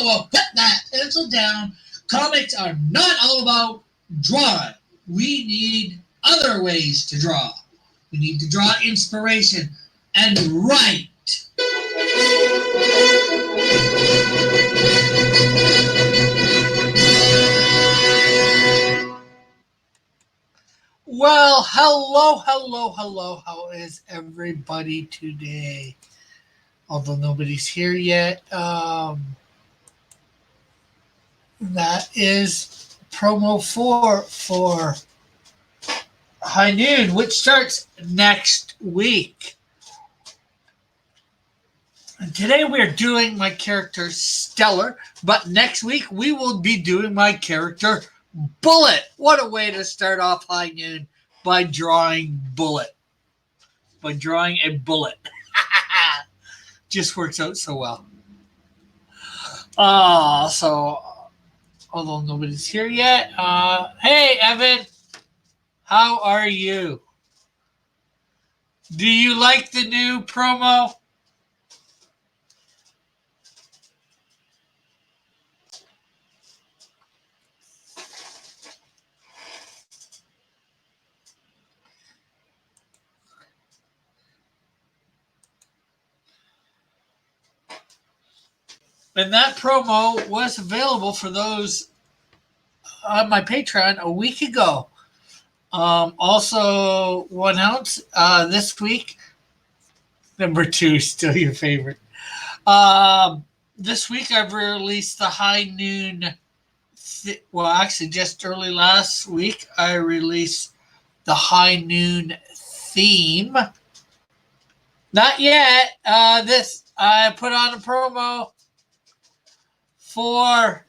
well, put that pencil down. Comics are not all about drawing. We need other ways to draw. We need to draw inspiration and write. Well, hello. How is everybody today? Although nobody's here yet. That is promo 4 for High Noon, which starts next week. And today we're doing my character Stellar, but next week we will be doing my character Bullet. What a way to start off High Noon by drawing Bullet. By drawing a bullet. Just works out so well. So although nobody's here yet. Hey Evan, how are you? Do you like the new promo? And that promo was available for those on my Patreon a week ago. Also, 1 ounce this week. Number 2, still your favorite. This week I've released the High Noon. Actually, just early last week I released the High Noon theme. Not yet. This I put on a promo for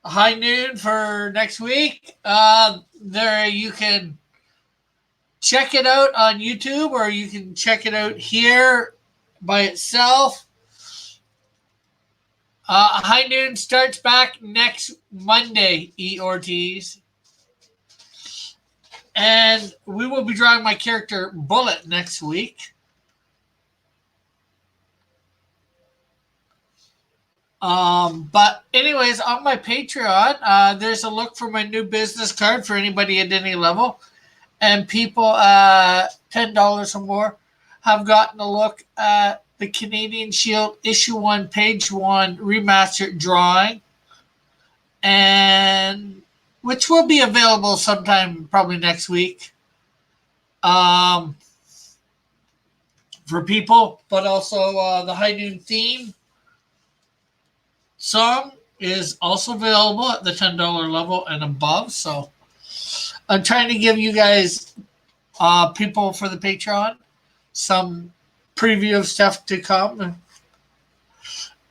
High Noon for next week. There you can check it out on YouTube, or you can check it out here by itself. High Noon starts back next Monday, E. Ortiz. And we will be drawing my character Bullet next week. But anyways, on my Patreon, there's a look for my new business card for anybody at any level. And people $10 or more have gotten a look at the Canadian Shield Issue 1, Page 1 remastered drawing. And which will be available sometime probably next week. For people, but also the High Noon theme song is also available at the $10 level and above. So I'm trying to give you guys, people for the Patreon, some preview of stuff to come.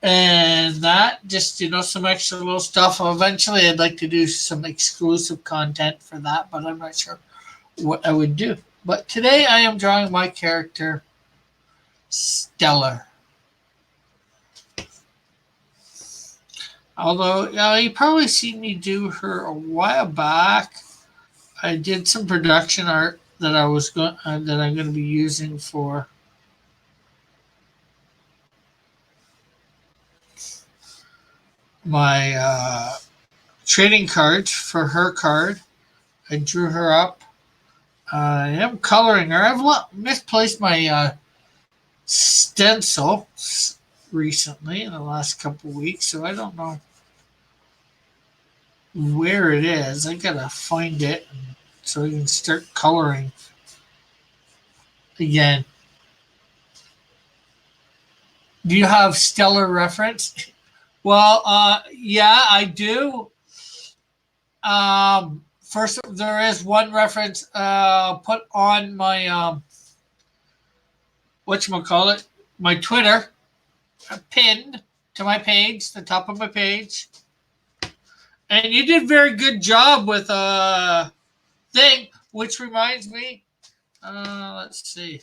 And that, just, some extra little stuff. Eventually, I'd like to do some exclusive content for that, but I'm not sure what I would do. But today I am drawing my character, Stellar. Although, you probably seen me do her a while back. I did some production art that I'm going to be using for my trading cards for her card. I drew her up. I am coloring her. I've misplaced my stencil recently in the last couple weeks, so I don't know where it is. I gotta find it so I can start coloring again. Do you have Stellar reference? Well, yeah, I do. First, there is one reference put on my whatchamacallit, my Twitter, pinned to my page, the top of my page. And you did a very good job with a thing, which reminds me, let's see.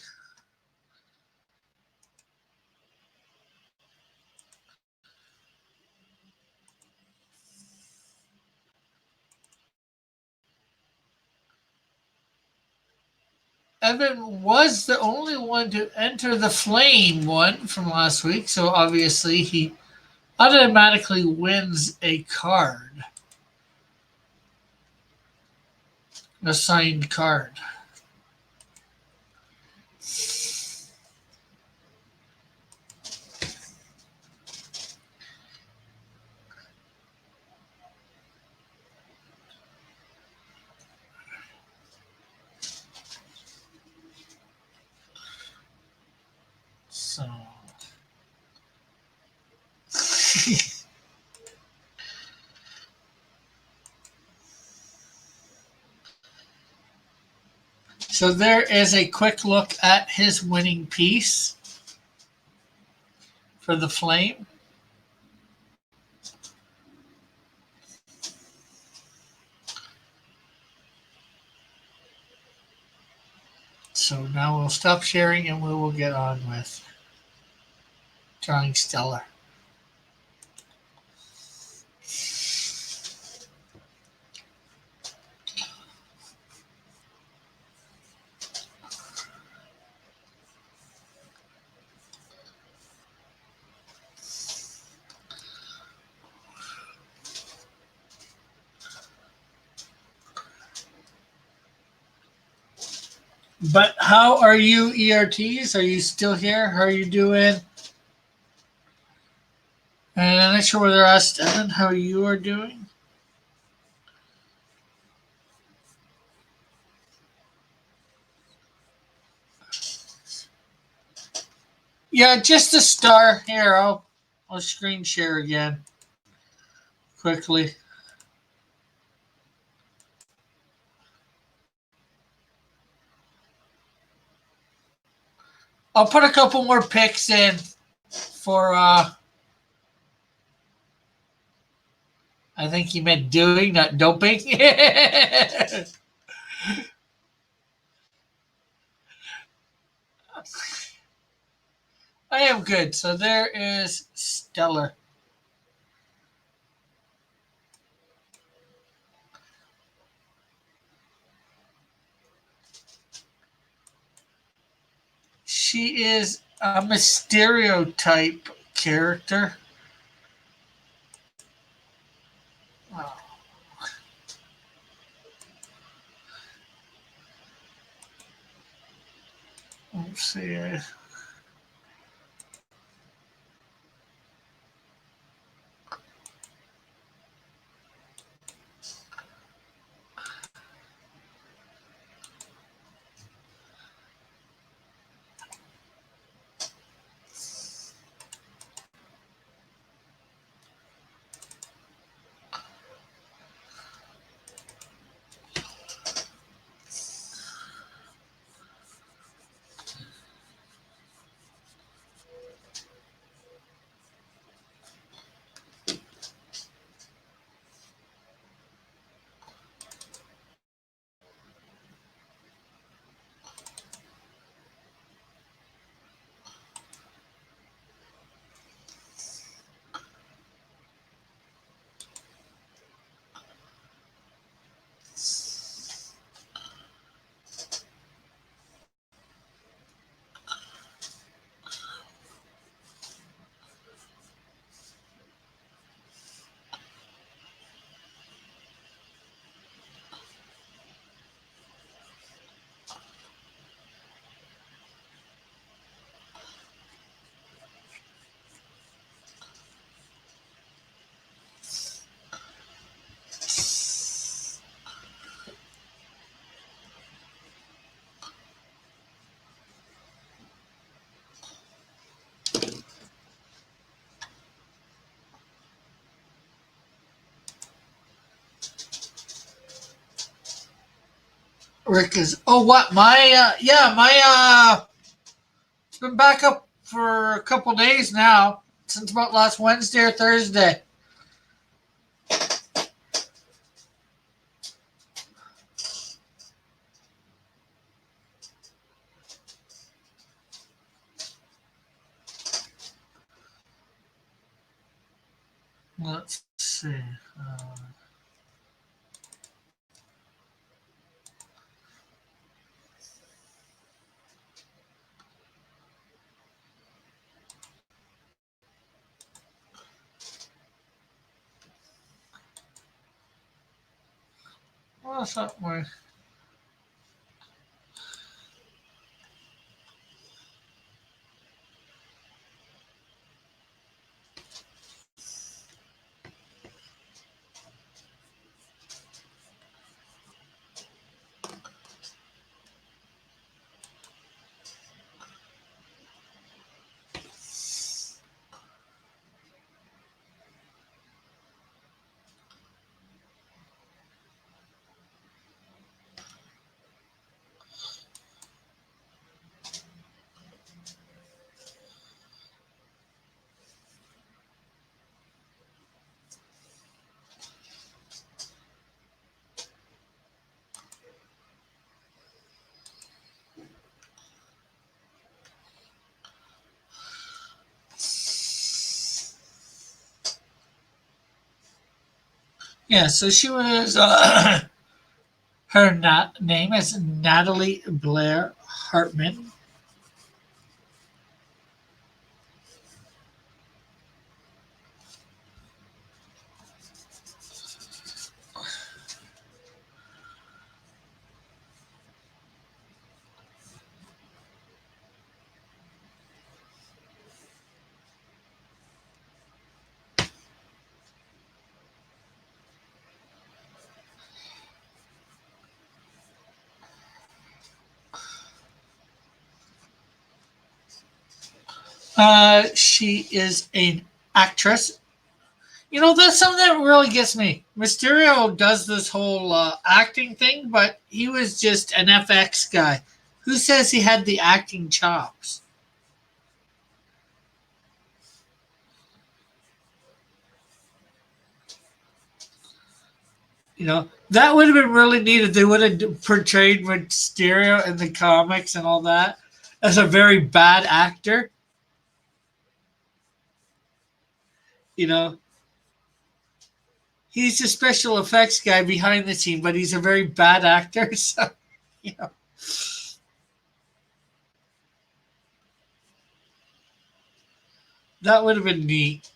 Evan was the only one to enter the flame one from last week, so obviously he automatically wins a card, a signed card. So, so there is a quick look at his winning piece for the Flame. So now we'll stop sharing and we will get on with drawing Stellar. But how are you, ERTs? Are you still here? How are you doing? And I'm not sure whether I asked Evan how you are doing. Yeah, just a star. Here, I'll screen share again quickly. I'll put a couple more pics in for I think he meant doing, not doping. I am good. So there is Stellar. She is a Mysterio type character. Oh, let's see. Rick is. Oh, what? It's been back up for a couple days now, since about last Wednesday or Thursday. Let's see. Well, that's not my. Yeah, so she was. Her name is Natalie Blair Hartman. She is an actress. You know, that's something that really gets me. Mysterio does this whole acting thing, but he was just an FX guy. Who says he had the acting chops? You know, that would have been really neat if they would have portrayed Mysterio in the comics and all that as a very bad actor. You know, he's a special effects guy behind the scene, but he's a very bad actor. So, you know, that would have been neat.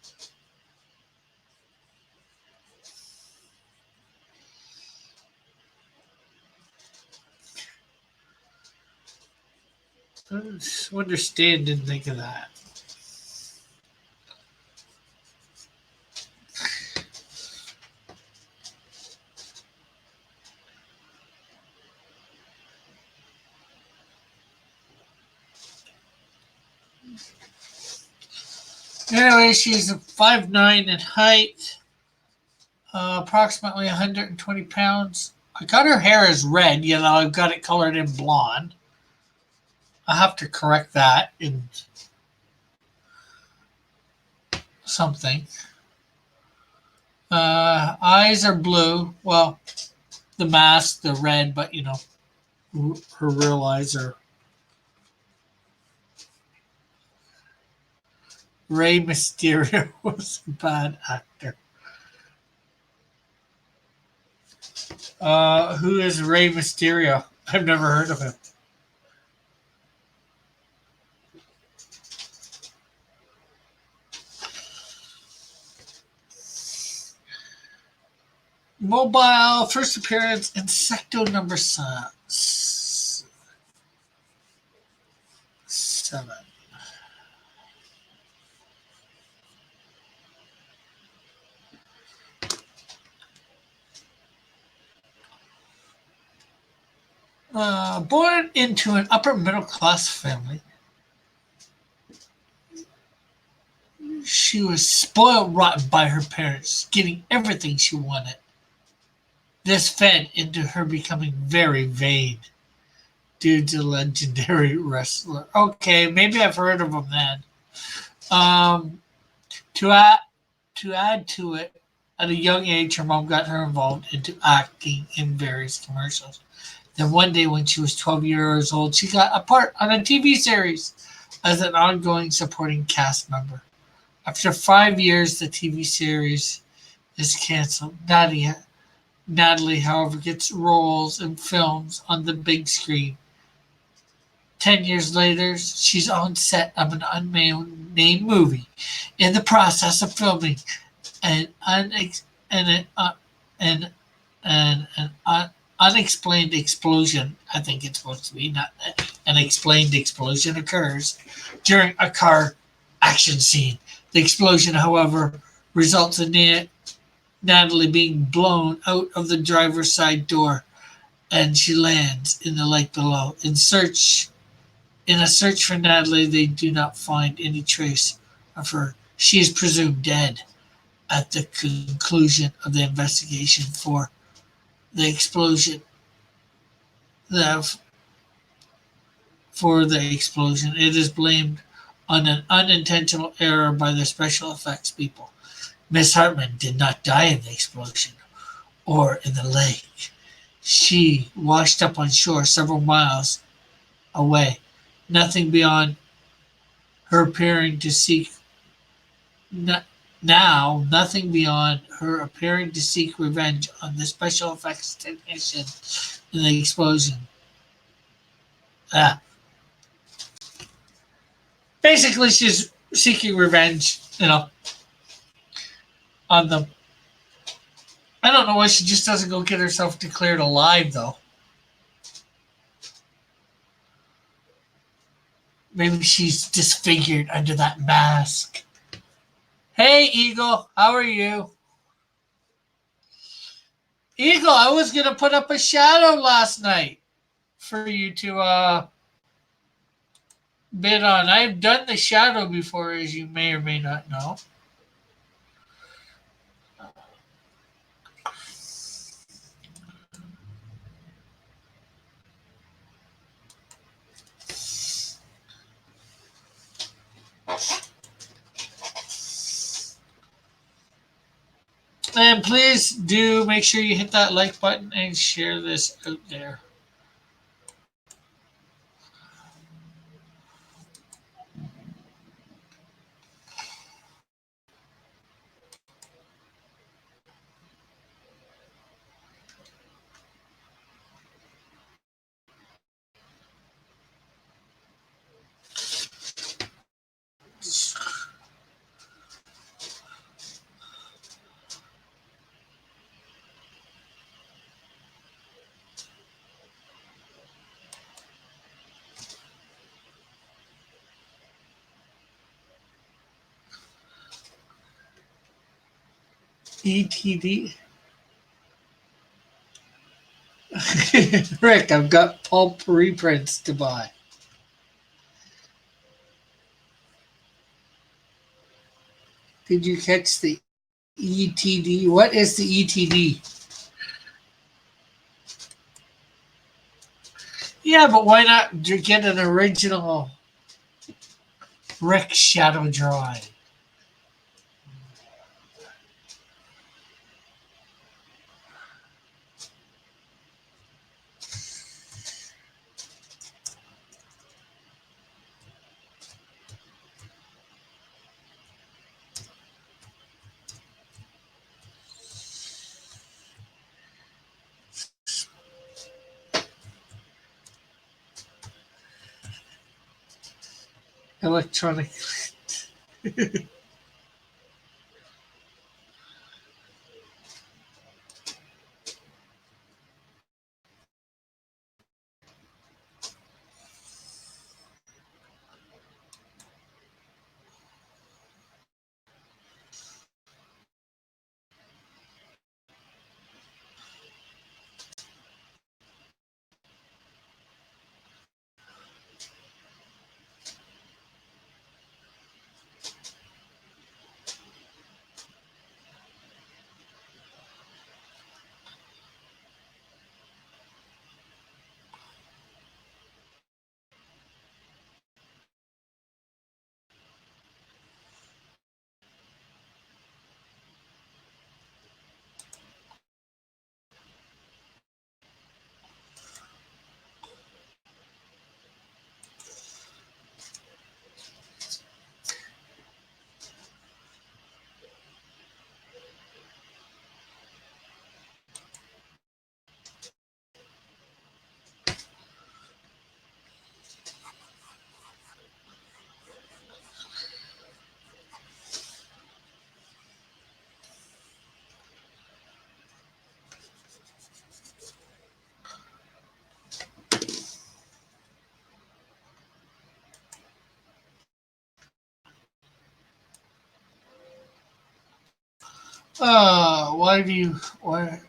I just wonder Stan didn't think of that. Anyway, she's 5'9" in height, approximately 120 pounds. I got her hair as red, you know, I've got it colored in blonde. I have to correct that in something. Eyes are blue. Well, the mask, the red, but you know, her real eyes are. Rey Mysterio was a bad actor. Who is Rey Mysterio? I've never heard of him. Mobile first appearance Insecto number 7. Born into an upper middle class family, she was spoiled rotten by her parents, getting everything she wanted. This fed into her becoming very vain due to legendary wrestler. Okay, maybe I've heard of him then. Um, to add to add to it, at a young age, her mom got her involved into acting in various commercials. Then one day, when she was 12 years old, she got a part on a TV series as an ongoing supporting cast member. After 5 years, the TV series is canceled. Natalie, however, gets roles in films on the big screen. 10 years later, she's on set of an unnamed movie, in the process of filming an unex- and an, uh, and an unexplained explosion, I think it's supposed to be, not an explained explosion, occurs during a car action scene. The explosion, however, results in Natalie being blown out of the driver's side door, and she lands in the lake below. In a search for Natalie, they do not find any trace of her. She is presumed dead at the conclusion of the investigation for the explosion. The, for the explosion, it is blamed on an unintentional error by the special effects people. Miss Hartman did not die in the explosion or in the lake. She washed up on shore several miles away. Nothing beyond her appearing to seek now, nothing beyond her appearing to seek revenge on the special effects technician in the explosion. Ah, basically, she's seeking revenge, on them. I don't know why she just doesn't go get herself declared alive, though. Maybe she's disfigured under that mask. Hey, Eagle, how are you? Eagle, I was going to put up a shadow last night for you to bid on. I've done the shadow before, as you may or may not know. And please do make sure you hit that like button and share this out there. ETD. Rick, I've got pulp reprints to buy. Did you catch the ETD? What is the ETD? Yeah, but why not get an original Rick shadow drawing? Electronic. Why do you? Why?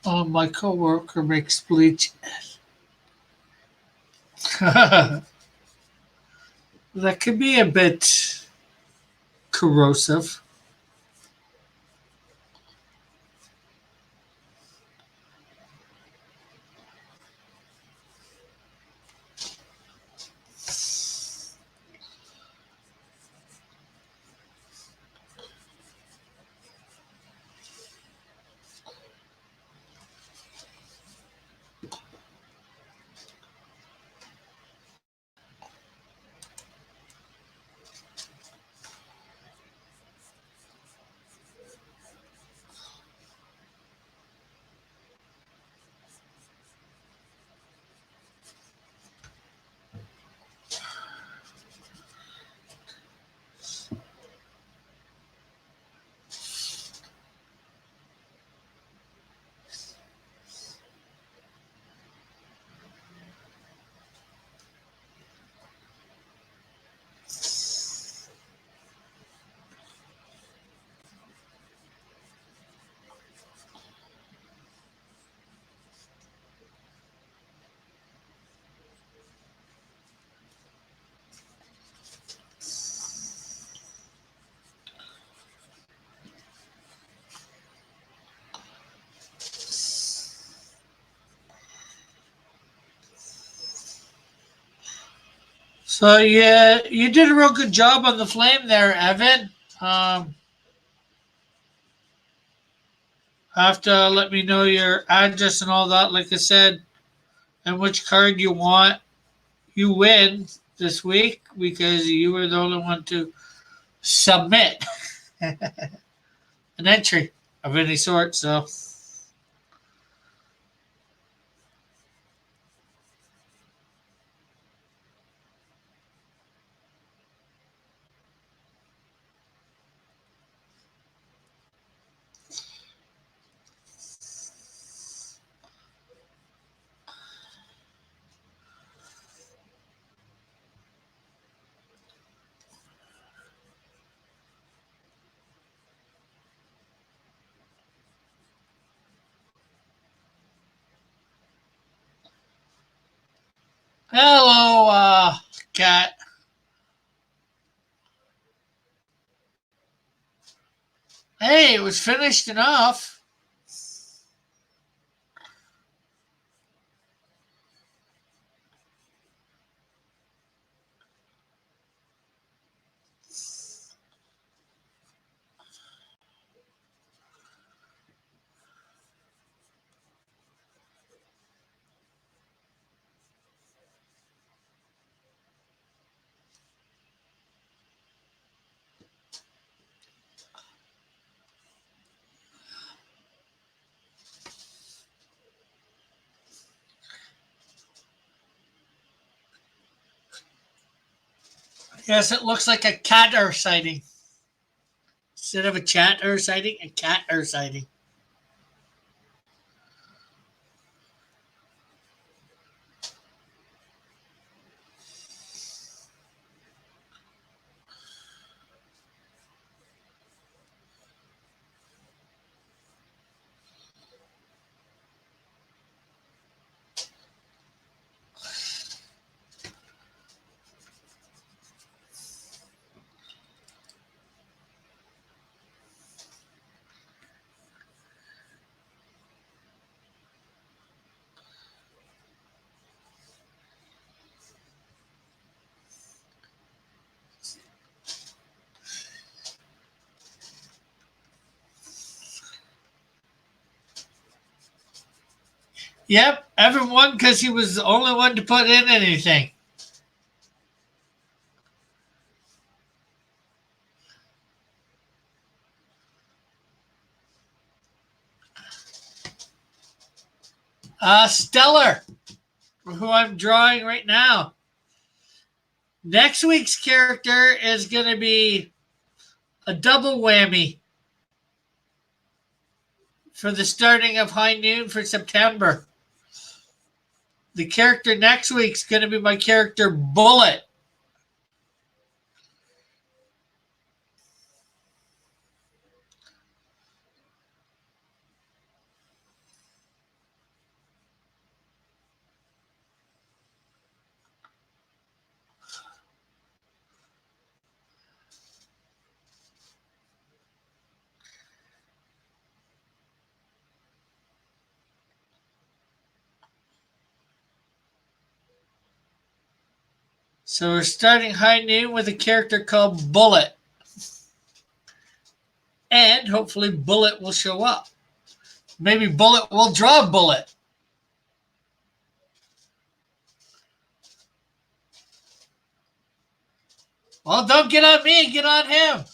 My coworker makes bleach. That could be a bit corrosive. So yeah, you did a real good job on the flame there, Evan. Um, have to let me know your address and all that, like I said, and which card you want. You win this week because you were the only one to submit an entry of any sort. So, hello, Cat. Hey, it was finished enough. Yes, it looks like a cat ear sighting. Instead of a chat ear sighting, a cat ear sighting. Yep, everyone, because he was the only one to put in anything. Stellar, who I'm drawing right now. Next week's character is going to be a double whammy for the starting of High Noon for September. The character next week's going to be my character Bullet. So we're starting High Noon with a character called Bullet. And hopefully Bullet will show up. Maybe Bullet will draw Bullet. Well, don't get on me, get on him.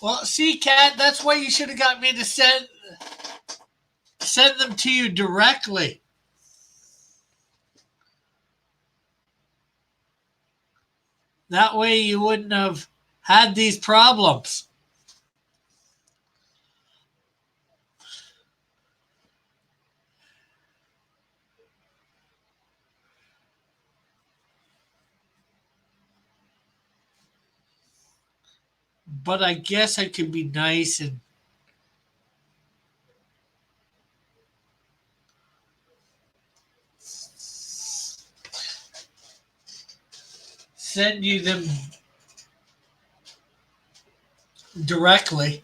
Well, see, Kat, that's why you should have got me to send them to you directly. That way you wouldn't have had these problems. But I guess I could be nice and send you them directly.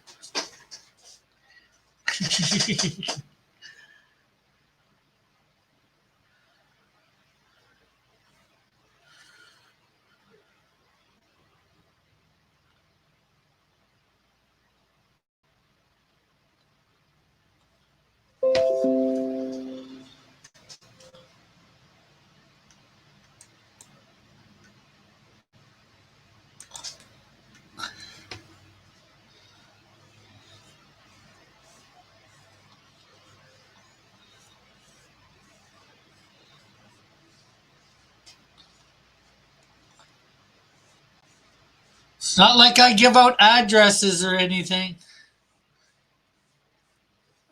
It's not like I give out addresses or anything.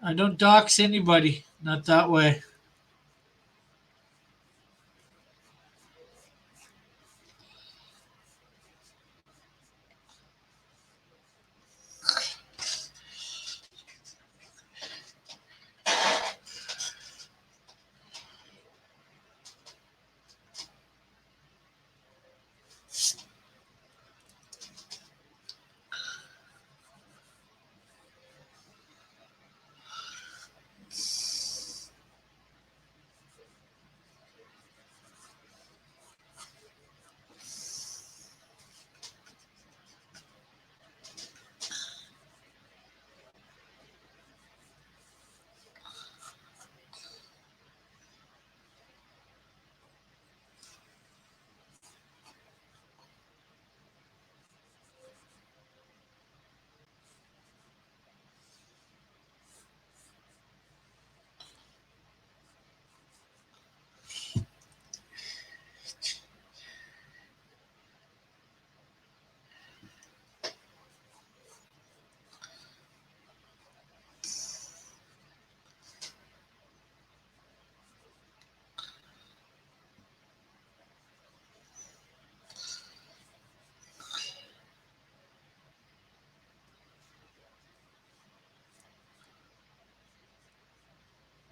I don't dox anybody. Not that way.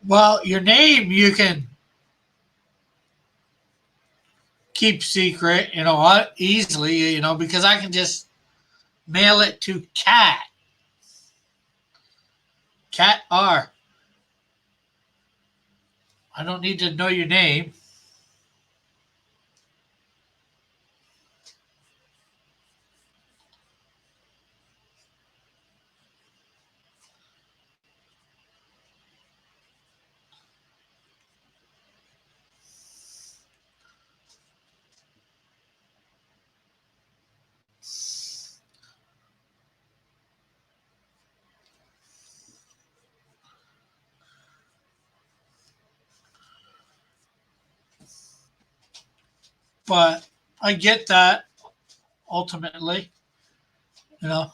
Well, your name you can keep secret, easily, because I can just mail it to Cat R. I don't need to know your name. But I get that ultimately, you know.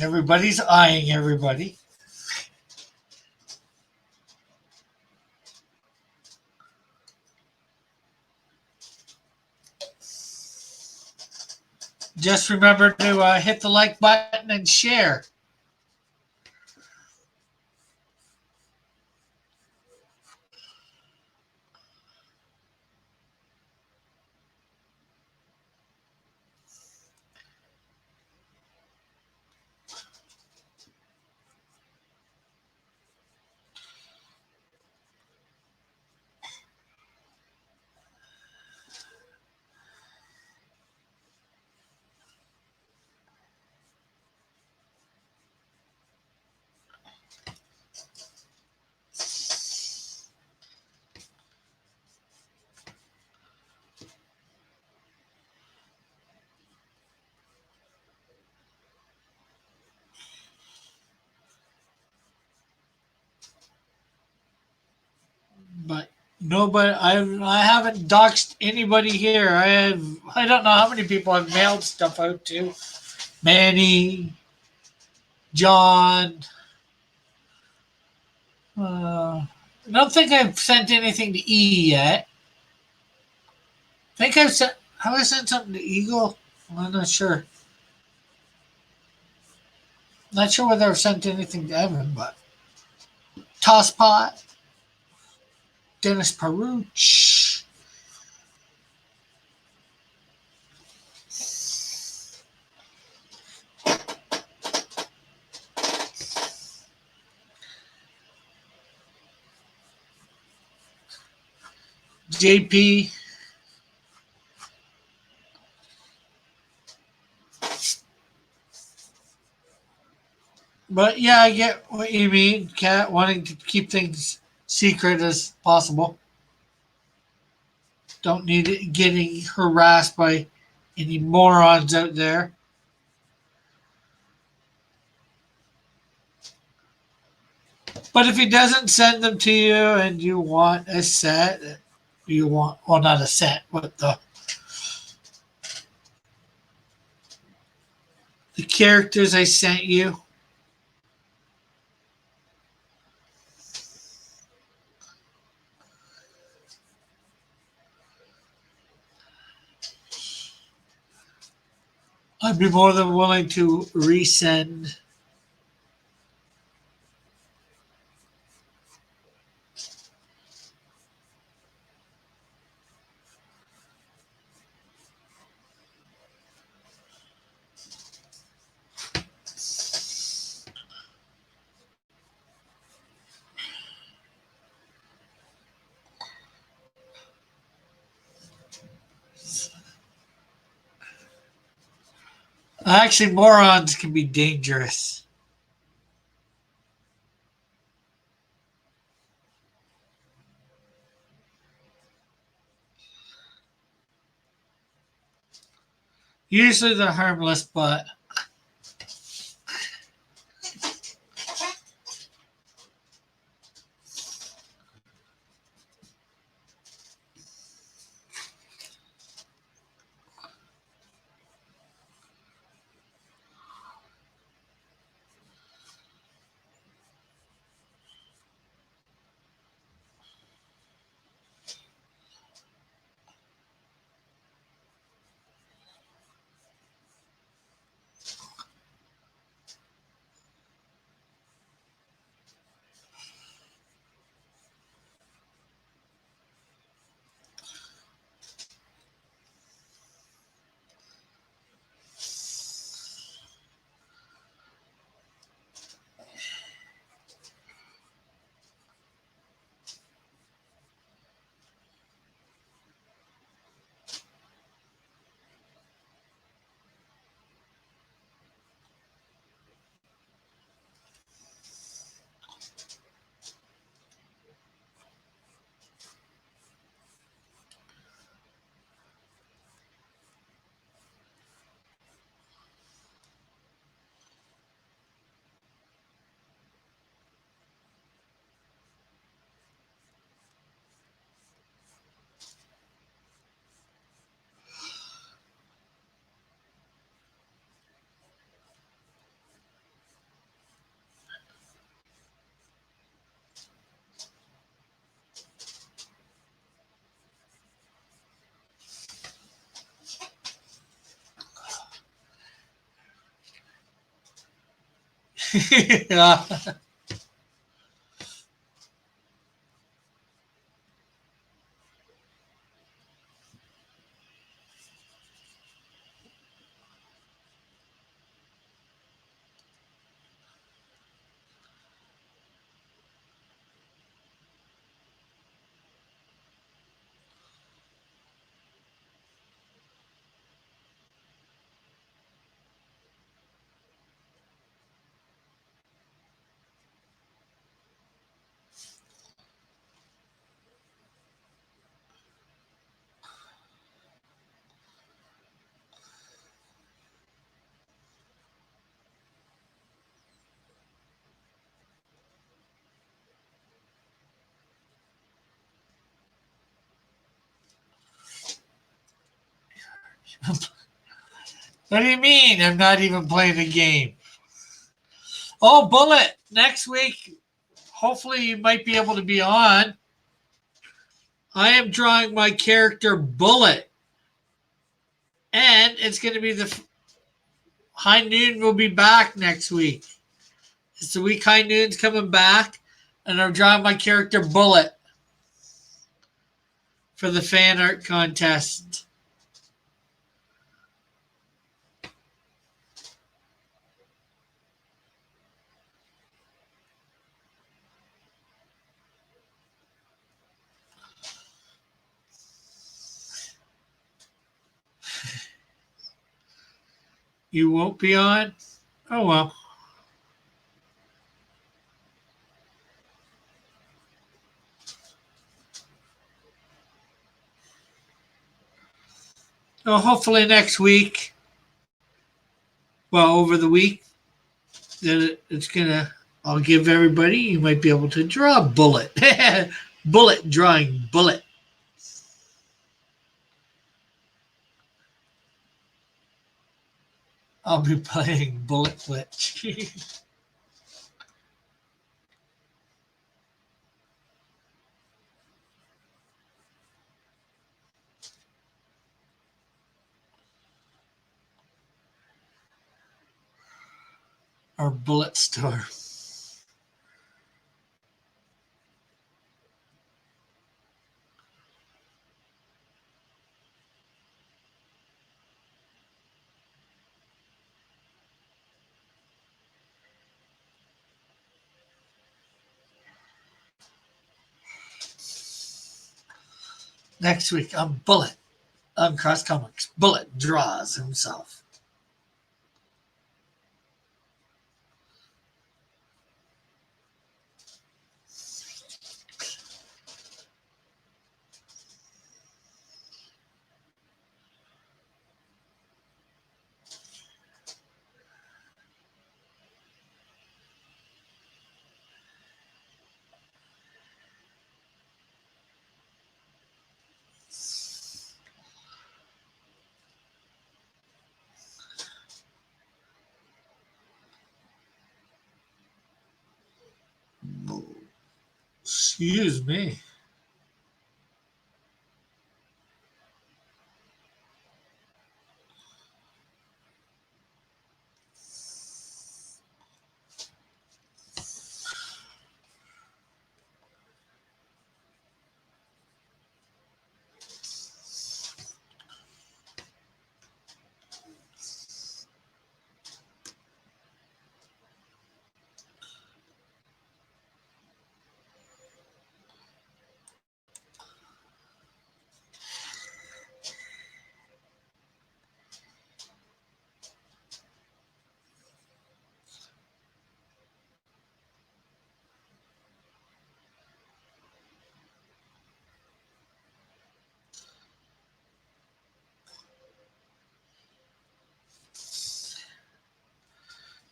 Everybody's eyeing everybody. Just remember to hit the like button and share. But nobody, I haven't doxed anybody here. I don't know how many people I've mailed stuff out to. Manny, John. I don't think I've sent anything to E yet. I think I've sent. Have I sent something to Eagle? I'm not sure. Not sure whether I've sent anything to Evan, but Tosspot, Dennis Peruch, JP. But yeah, I get what you mean, Cat, wanting to keep things secret as possible. Don't need it getting harassed by any morons out there. But if he doesn't send them to you and you want a set, You want, well, not a set, but the characters I sent you. I'd be more than willing to resend. Actually, morons can be dangerous. Usually they're harmless, but yeah. What do you mean? I'm not even playing the game. Oh, Bullet, next week, hopefully you might be able to be on. I am drawing my character Bullet. And it's going to be the High Noon will be back next week. It's the week High Noon's coming back. And I'm drawing my character Bullet for the fan art contest. You won't be on? Oh, well. So hopefully next week, well, over the week, that it's going to, I'll give everybody, you might be able to draw a Bullet. Bullet drawing Bullet. I'll be playing Bullet Glitch. Or Bullet Store. Next week on Bullet, on Cross Comics, Bullet draws himself. Excuse me.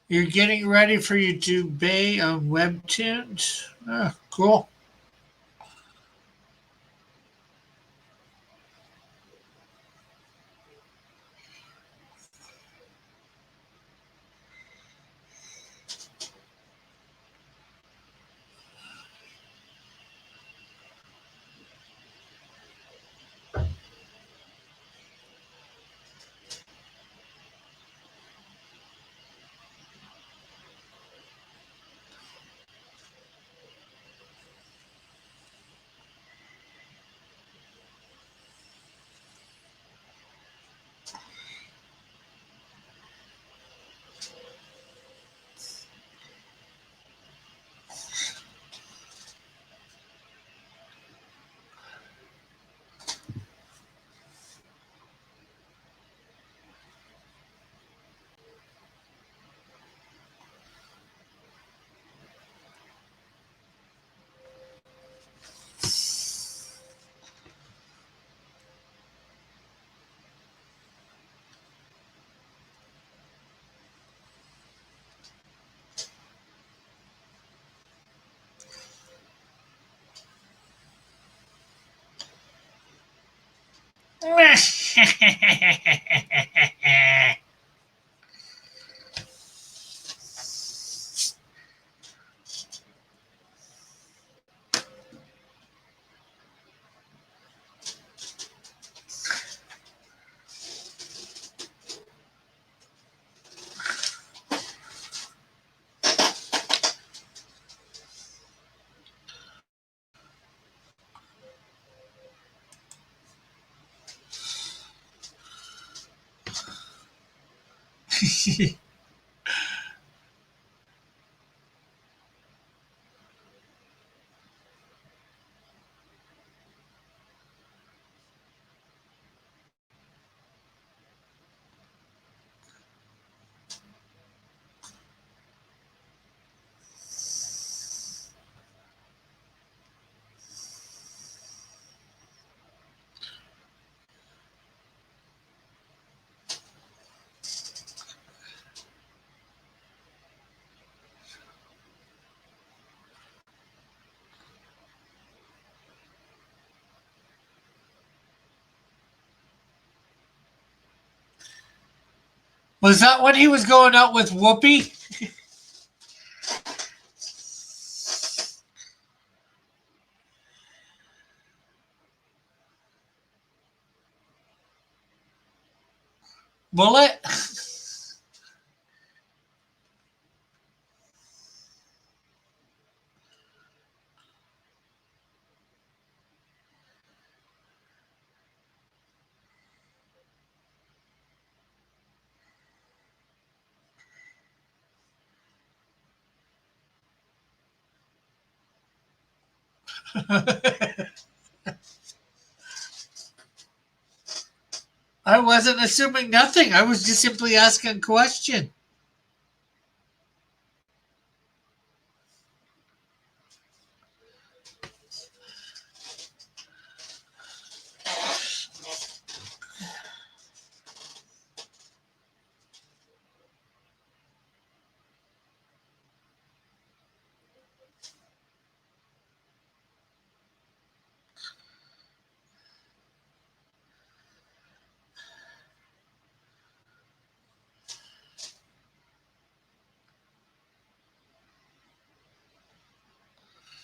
You're getting ready for your debut on Webtoons? Oh, cool. Was that when he was going out with Whoopi? Bullet? I wasn't assuming nothing. I was just simply asking a question.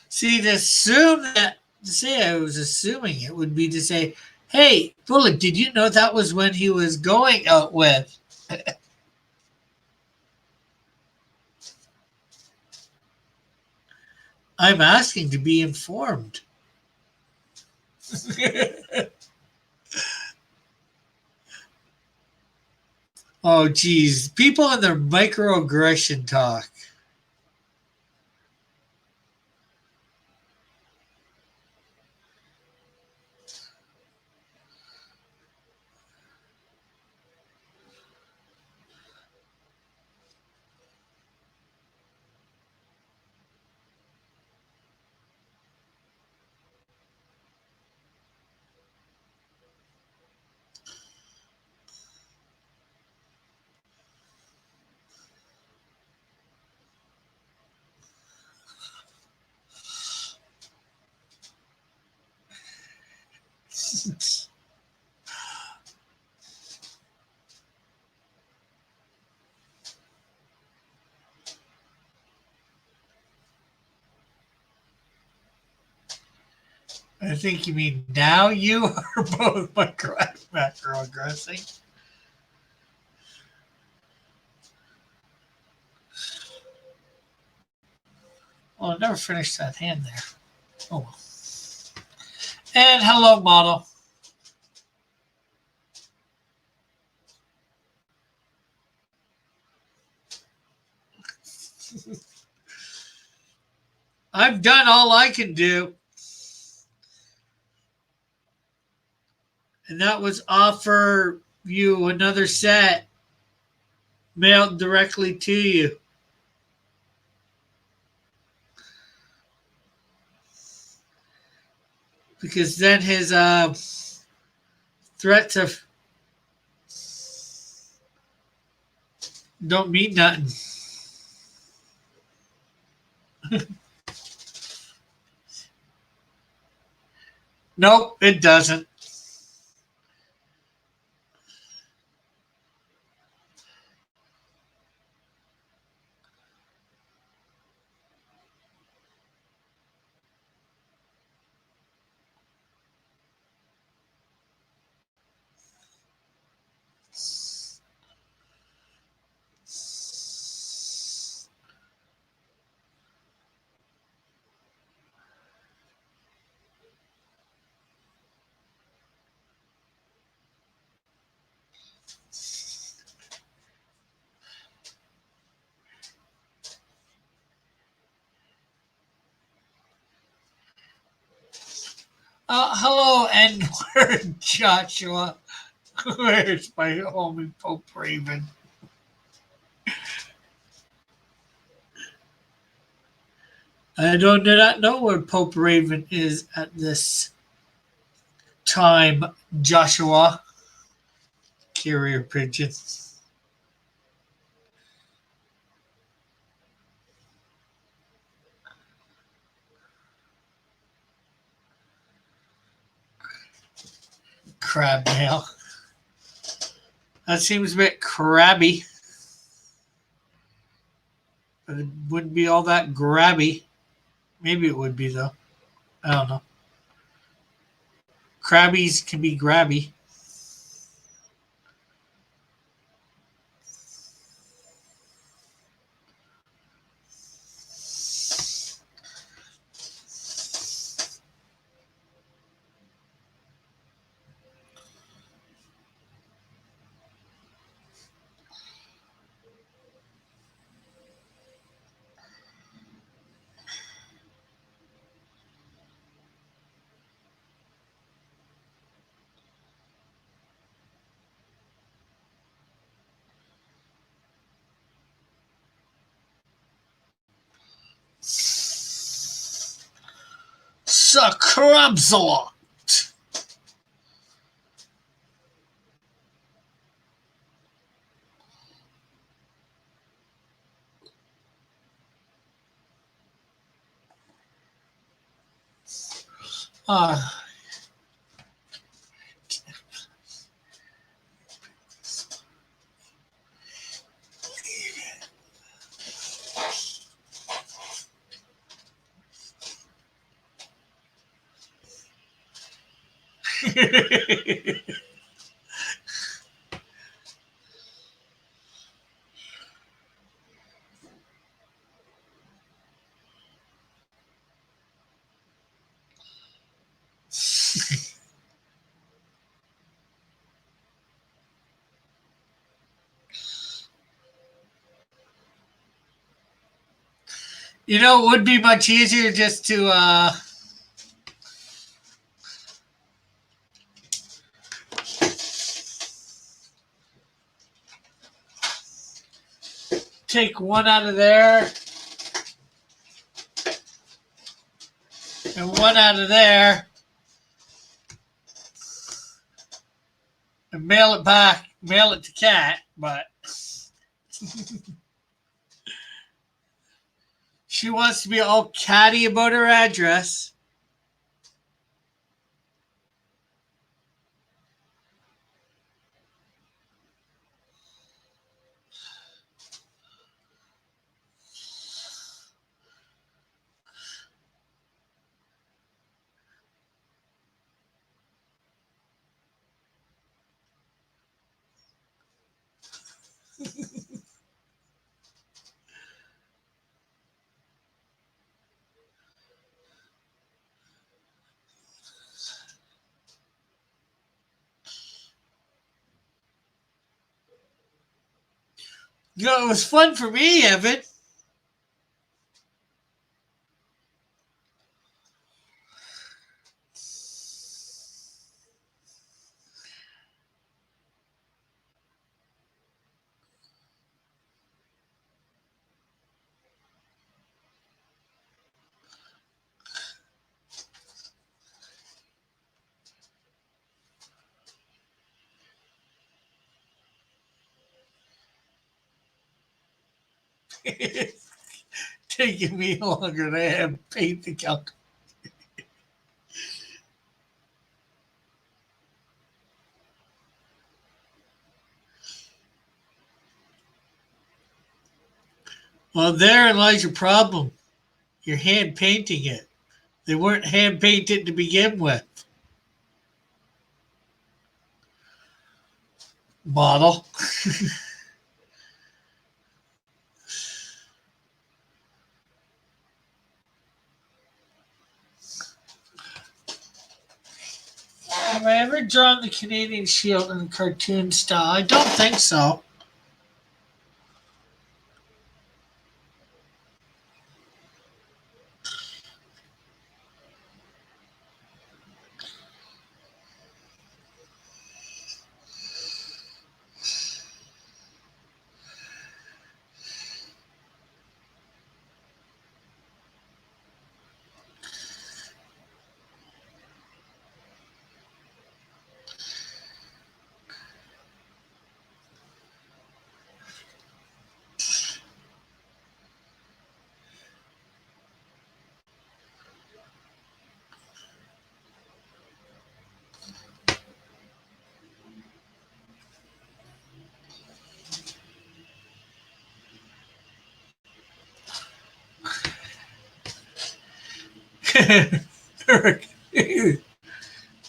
See, to say I was assuming it would be to say, hey, Bullet, did you know that was when he was going out with? I'm asking to be informed. Oh, geez. People and their microaggression talk. I think you mean now you are both macroaggressing. Oh, I never finished that hand there. Oh, well. And hello, model. I've done all I can do. And that was offer you another set mailed directly to you. Because then his threats of don't mean nothing. Nope, it doesn't. Hello, N-word, Joshua. Where's my homie Pope Raven? I do not know where Pope Raven is at this time, Joshua. Carrier pigeon. Crab nail. That seems a bit crabby, but it wouldn't be all that grabby. Maybe it would be though. I don't know. Crabbies can be grabby. Sacrabsalot. Uh, you know, it would be much easier just to take one out of there and one out of there and mail it back, mail it to Kat, but she wants to be all catty about her address. You know, it was fun for me, Evan. Taking me longer than I have paid the calculator. Well, therein lies your problem. You're hand painting it. They weren't hand painted to begin with. Model. Have I ever drawn the Canadian Shield in cartoon style? I don't think so.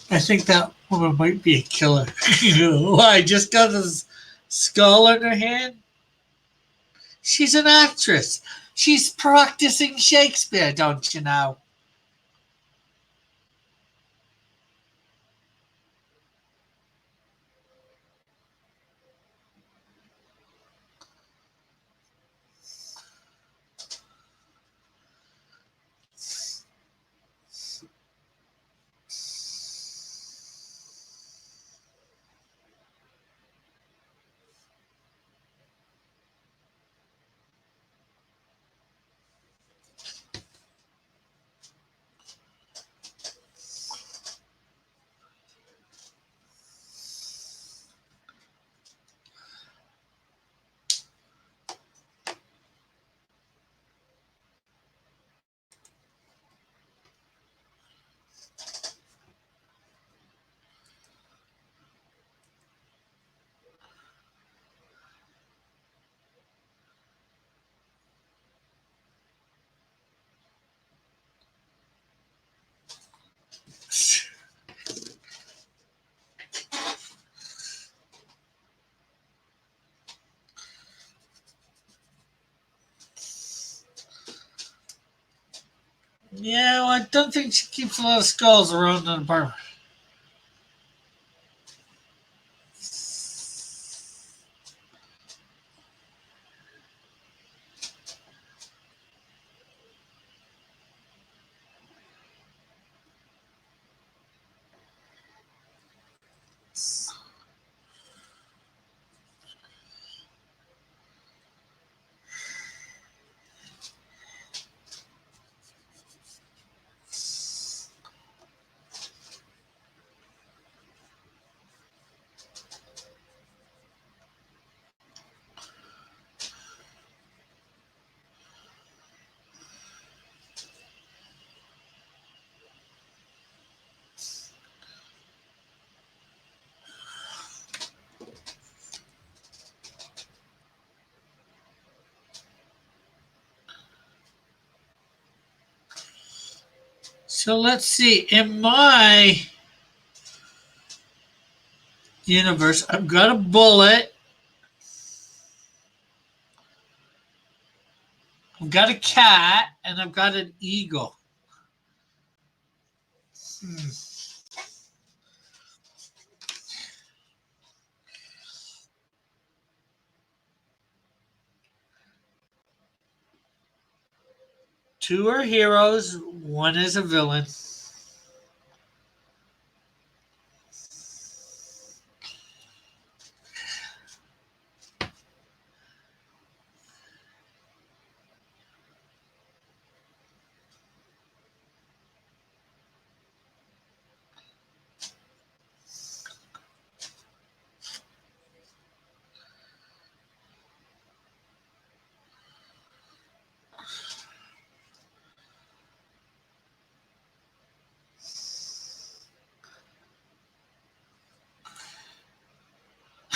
I think that woman might be a killer. Why? Just got his skull in her hand? She's an actress. She's practicing Shakespeare, don't you know? Yeah, well, I don't think she keeps a lot of skulls around an apartment. So let's see. In my universe, I've got a bullet. I've got a cat, and I've got an eagle. Hmm. Two are heroes, one is a villain.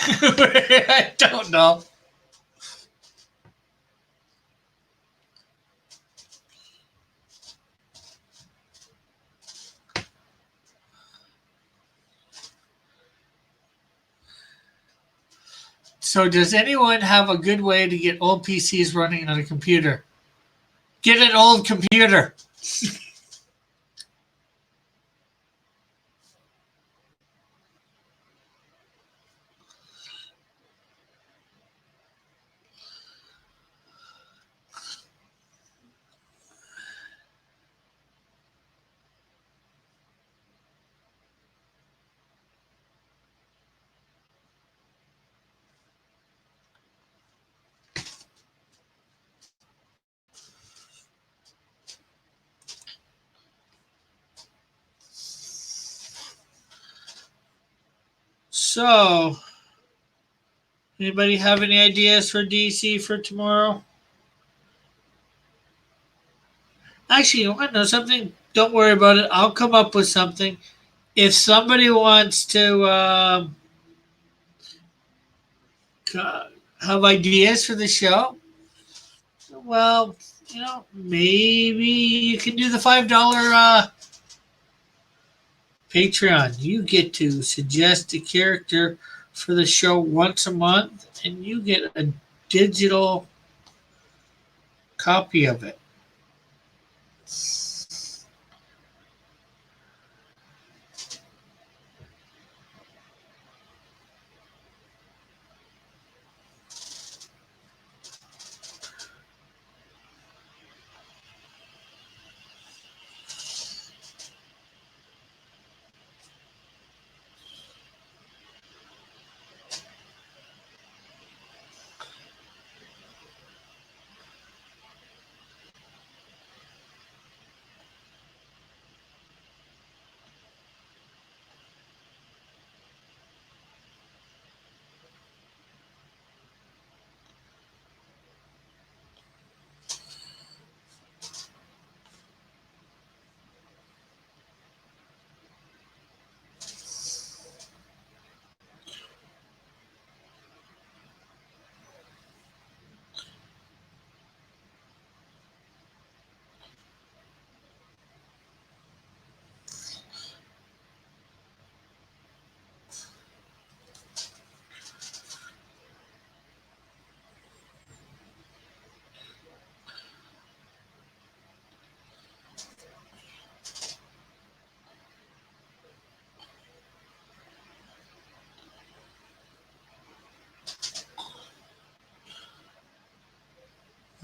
I don't know. So, does anyone have a good way to get old PCs running on a computer? Get an old computer. So, anybody have any ideas for DC for tomorrow? Actually, you want to know something? Don't worry about it. I'll come up with something. If somebody wants to have ideas for the show, well, maybe you can do the $5 Patreon. You get to suggest a character for the show once a month, and you get a digital copy of it.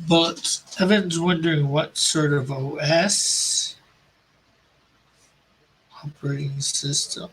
But Evan's wondering what sort of OS operating system.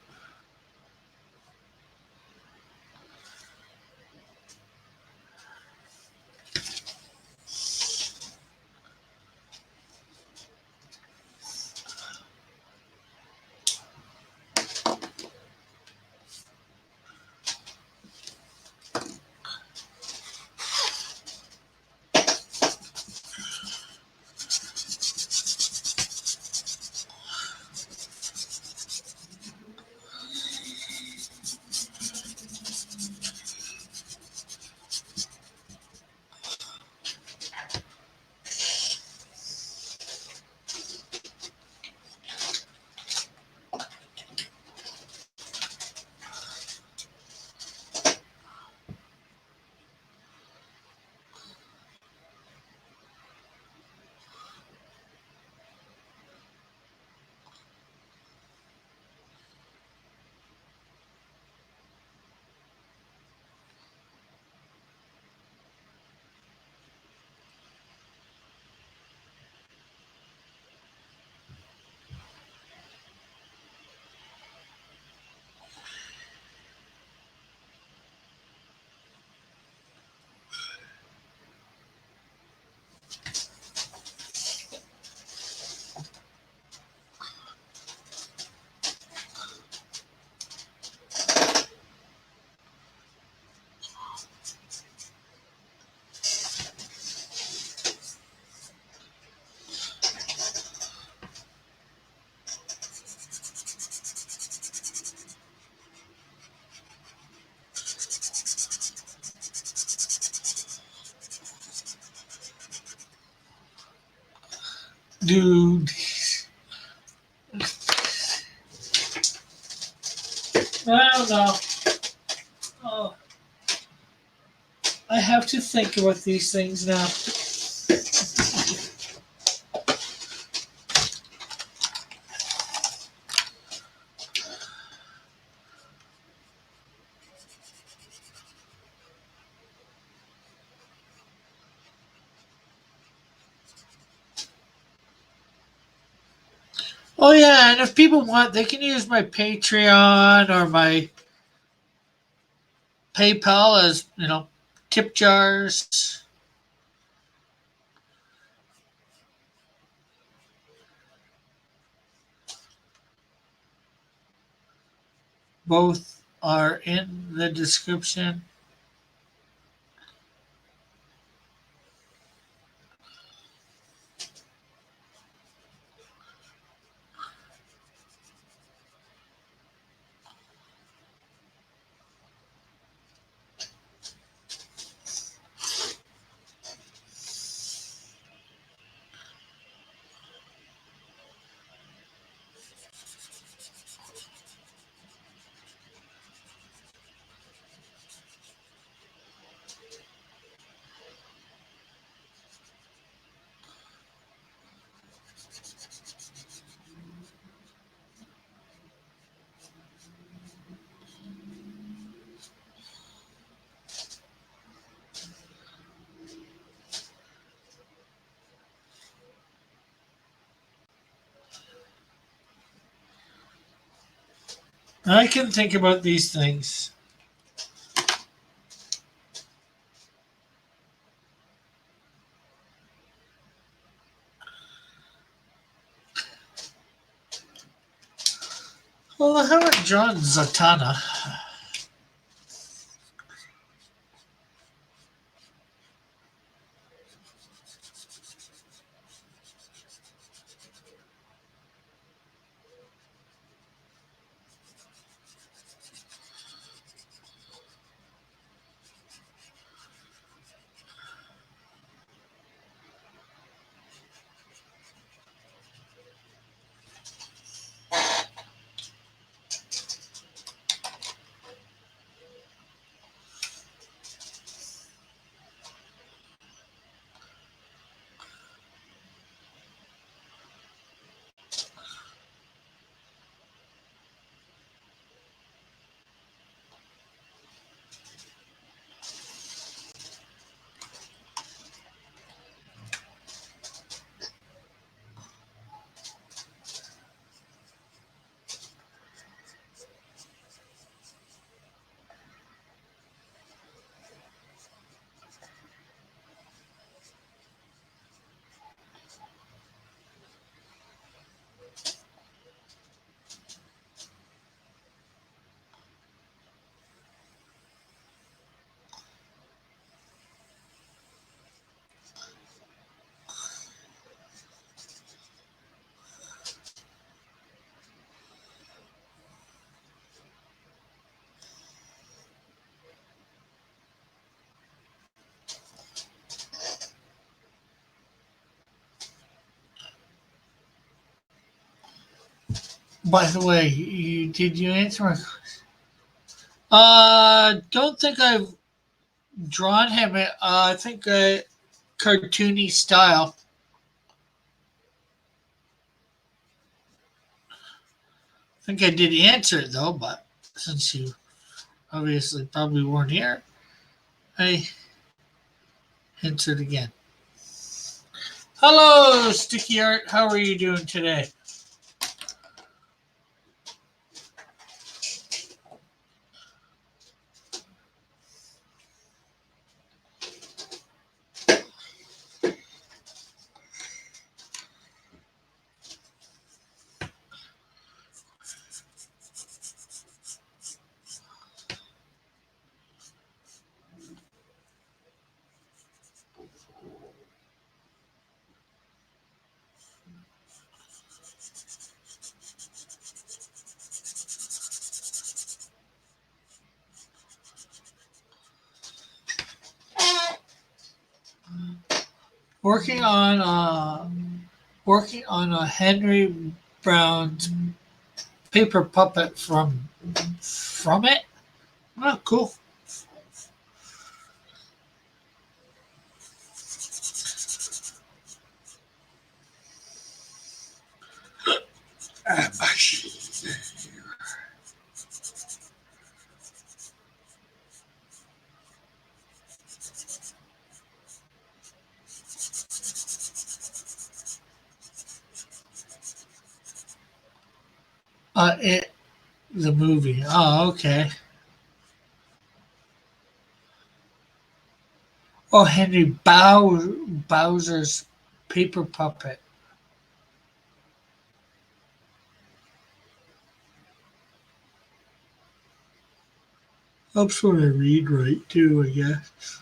Dude, I don't know. Oh, I have to think about these things now. Oh yeah, and if people want, they can use my Patreon or my PayPal as tip jars. Both are in the description. I can think about these things. Well, I haven't drawn Zatanna. By the way, did you answer my? Don't think I've drawn him. I think cartoony style. I think I did answer it though, but since you obviously probably weren't here, I answered again. Hello, Sticky Art. How are you doing today? Working on a Henry Brown's paper puppet from it. Oh, cool. It the movie. Oh, okay. Oh, Henry Bowser's paper puppet. Helps when I read right too, I guess.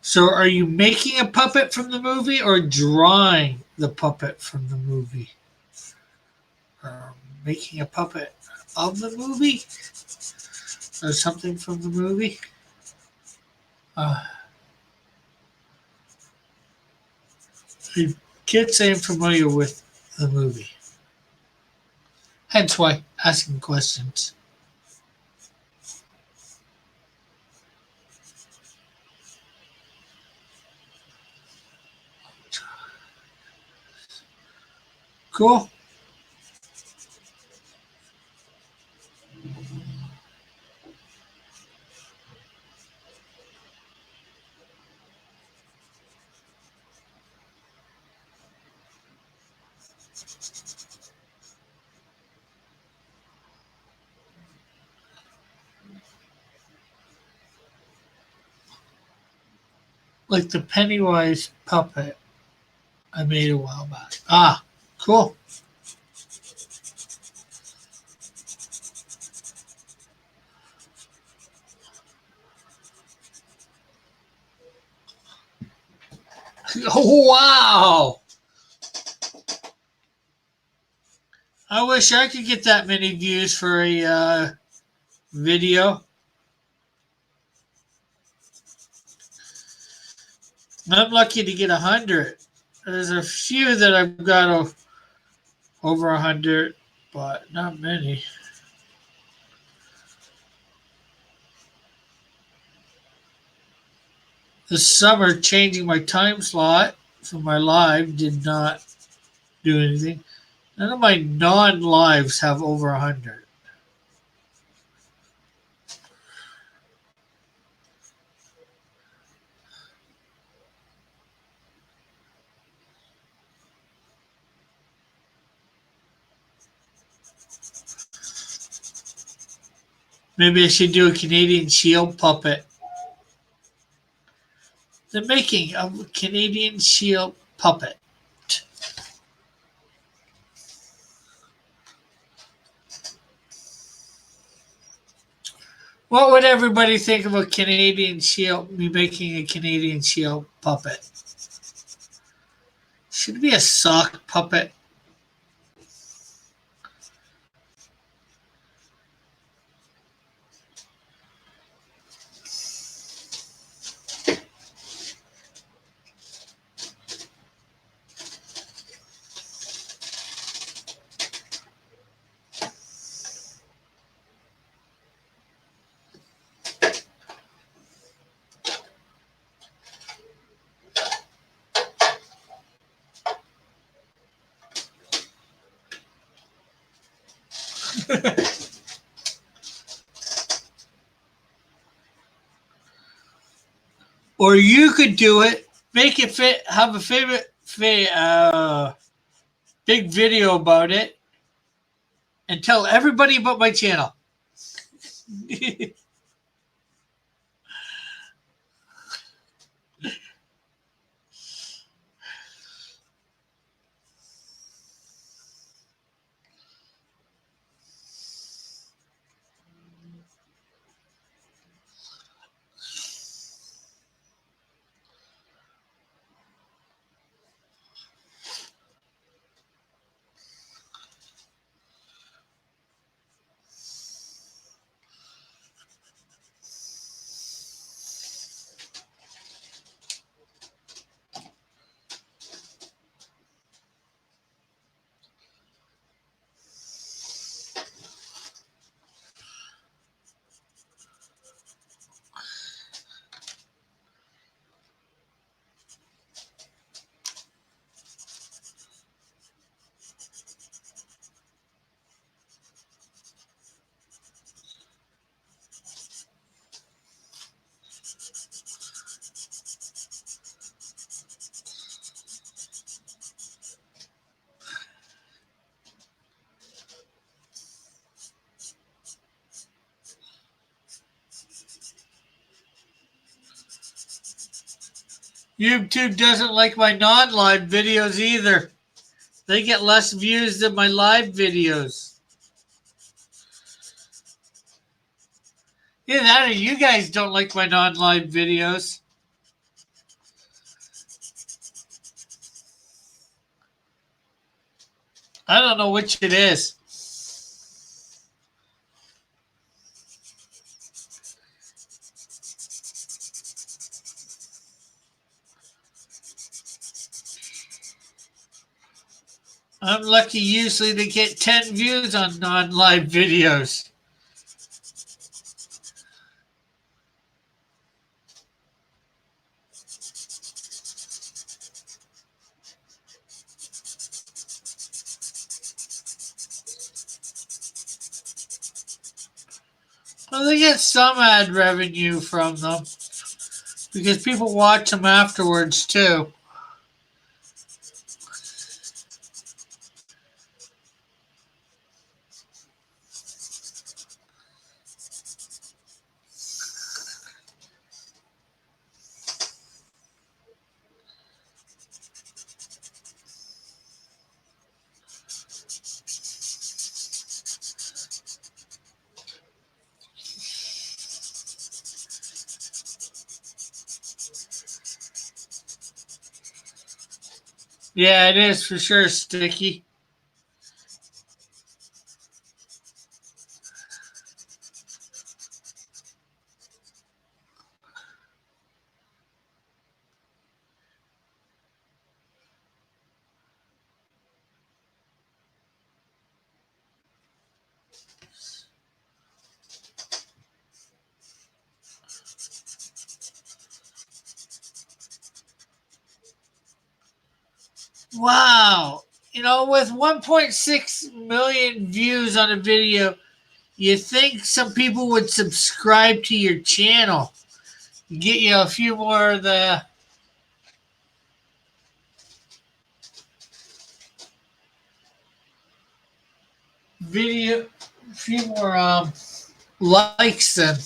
So, are you making a puppet from the movie or drawing the puppet from the movie? Making a puppet of the movie or something from the movie? Uh, I can't say I'm familiar with the movie. Hence why asking questions. Cool. like the Pennywise puppet I made a while back. Ah, cool. Oh, wow. I wish I could get that many views for a video. I'm lucky to get 100. There's a few that I've got over 100, but not many. This summer, changing my time slot for my live did not do anything. None of my non-lives have over 100. Maybe I should do a Canadian Shield puppet. The making of a Canadian Shield puppet. What would everybody think of a Canadian Shield, me making a Canadian Shield puppet? Should it be a sock puppet? Or you could do it, make it fit, have a big video about it, and tell everybody about my channel. YouTube doesn't like my non-live videos either. They get less views than my live videos. Either that or you guys don't like my non-live videos. I don't know which it is. I'm lucky usually to get 10 views on non-live videos. Well, they get some ad revenue from them because people watch them afterwards too. Yeah, it is for sure sticky. Wow. With 1.6 million views on a video, you think some people would subscribe to your channel? Get you a few more of the video, a few more likes and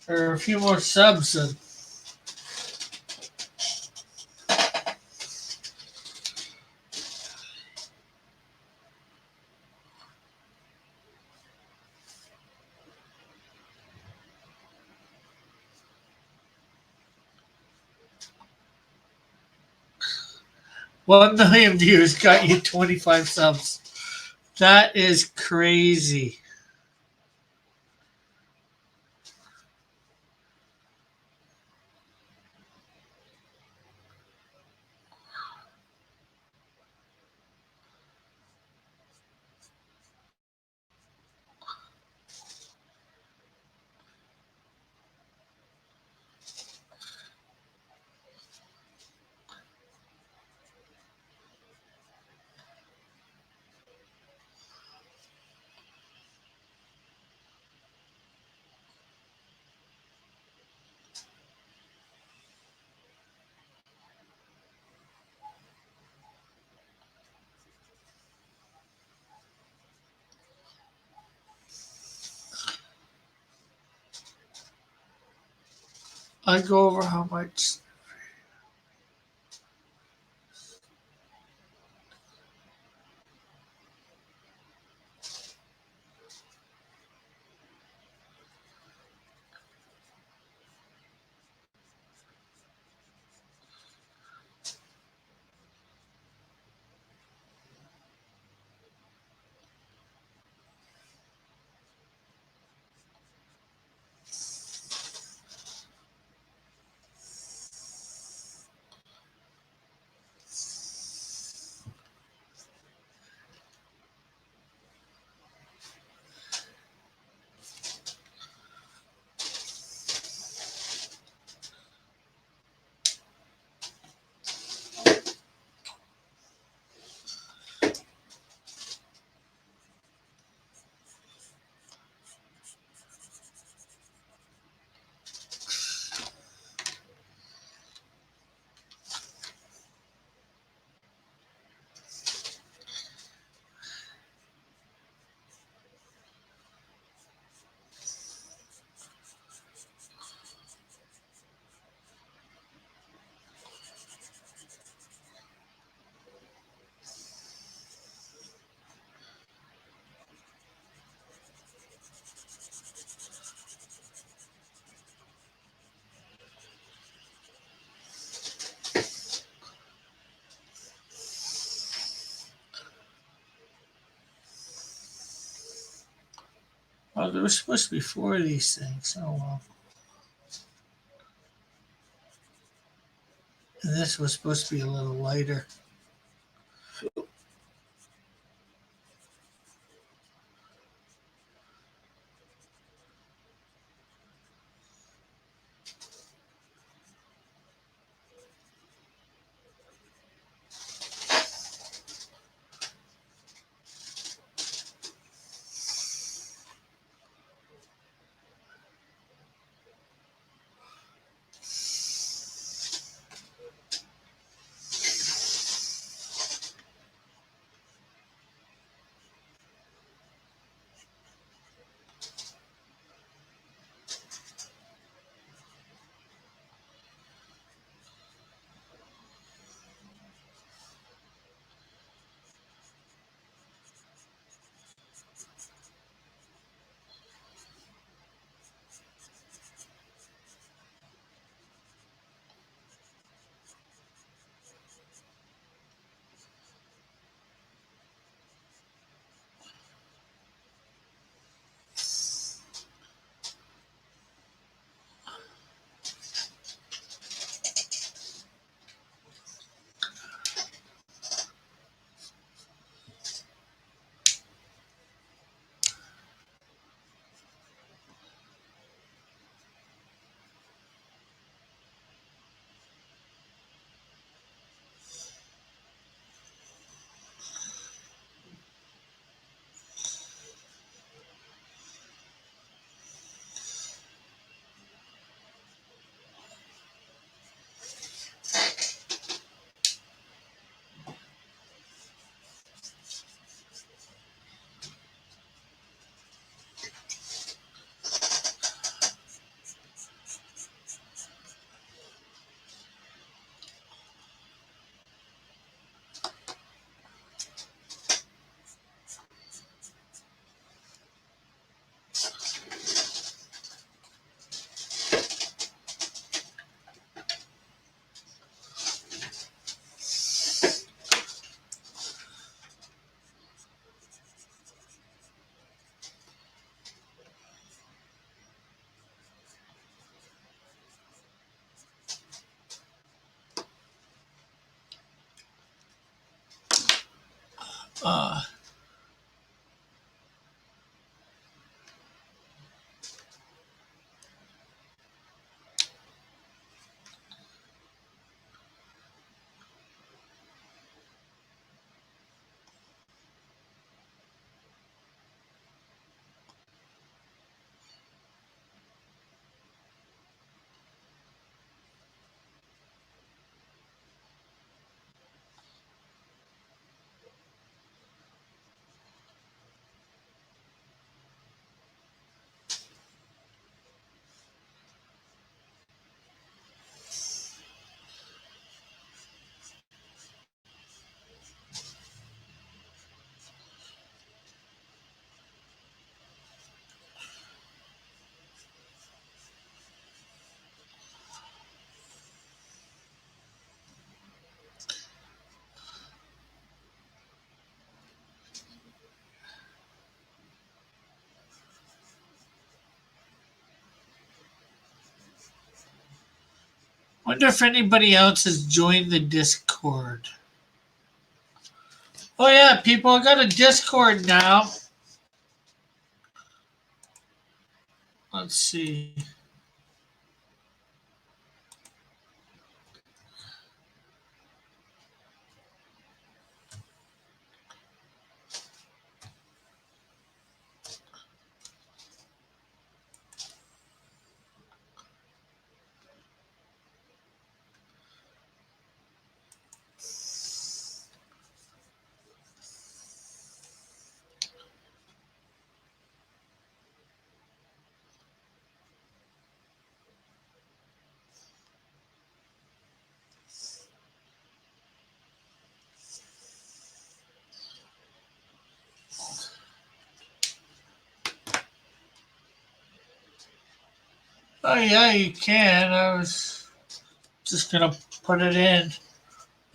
or a few more subs and 1 million views got you 25 subs. That is crazy. I go over how much. Oh, there was supposed to be four of these things. Oh well. And this was supposed to be a little lighter. Uh, Wonder if anybody else has joined the Discord. Oh yeah, people, I got a Discord now. Let's see. Oh yeah, you can. I was just gonna put it in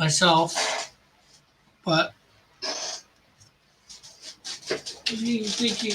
myself, but if you think you,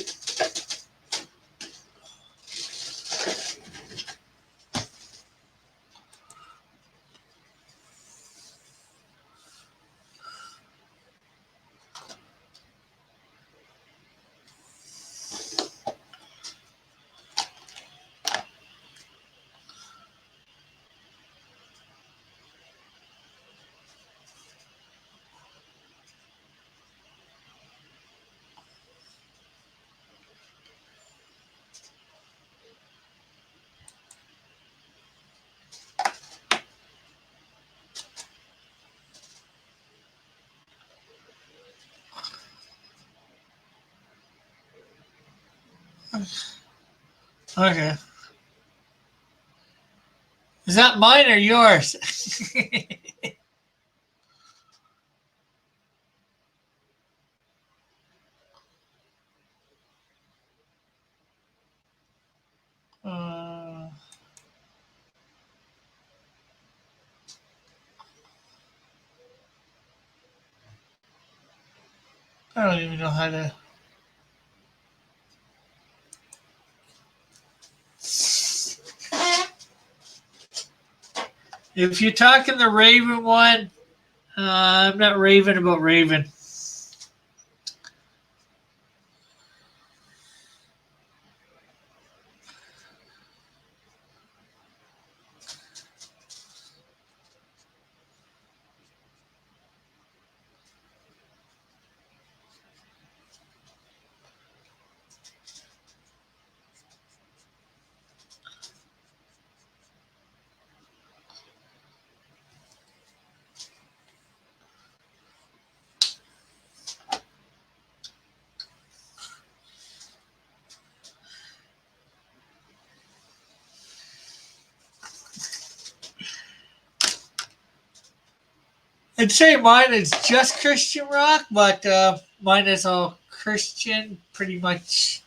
okay. Is that mine or yours? uh, I don't even know how to. If you're talking the Raven one, I'm not raving about Raven. I'd say mine is just Christian rock, but mine is all Christian, pretty much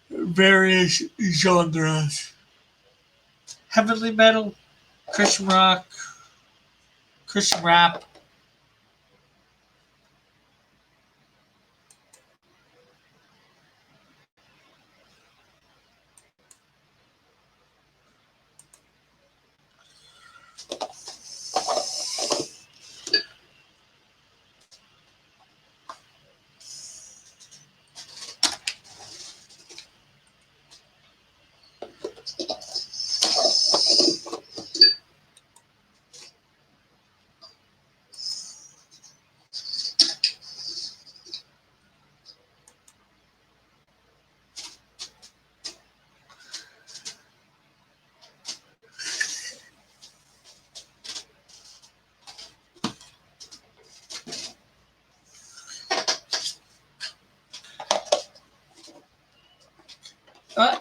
various genres. Heavenly metal, Christian rock, Christian rap.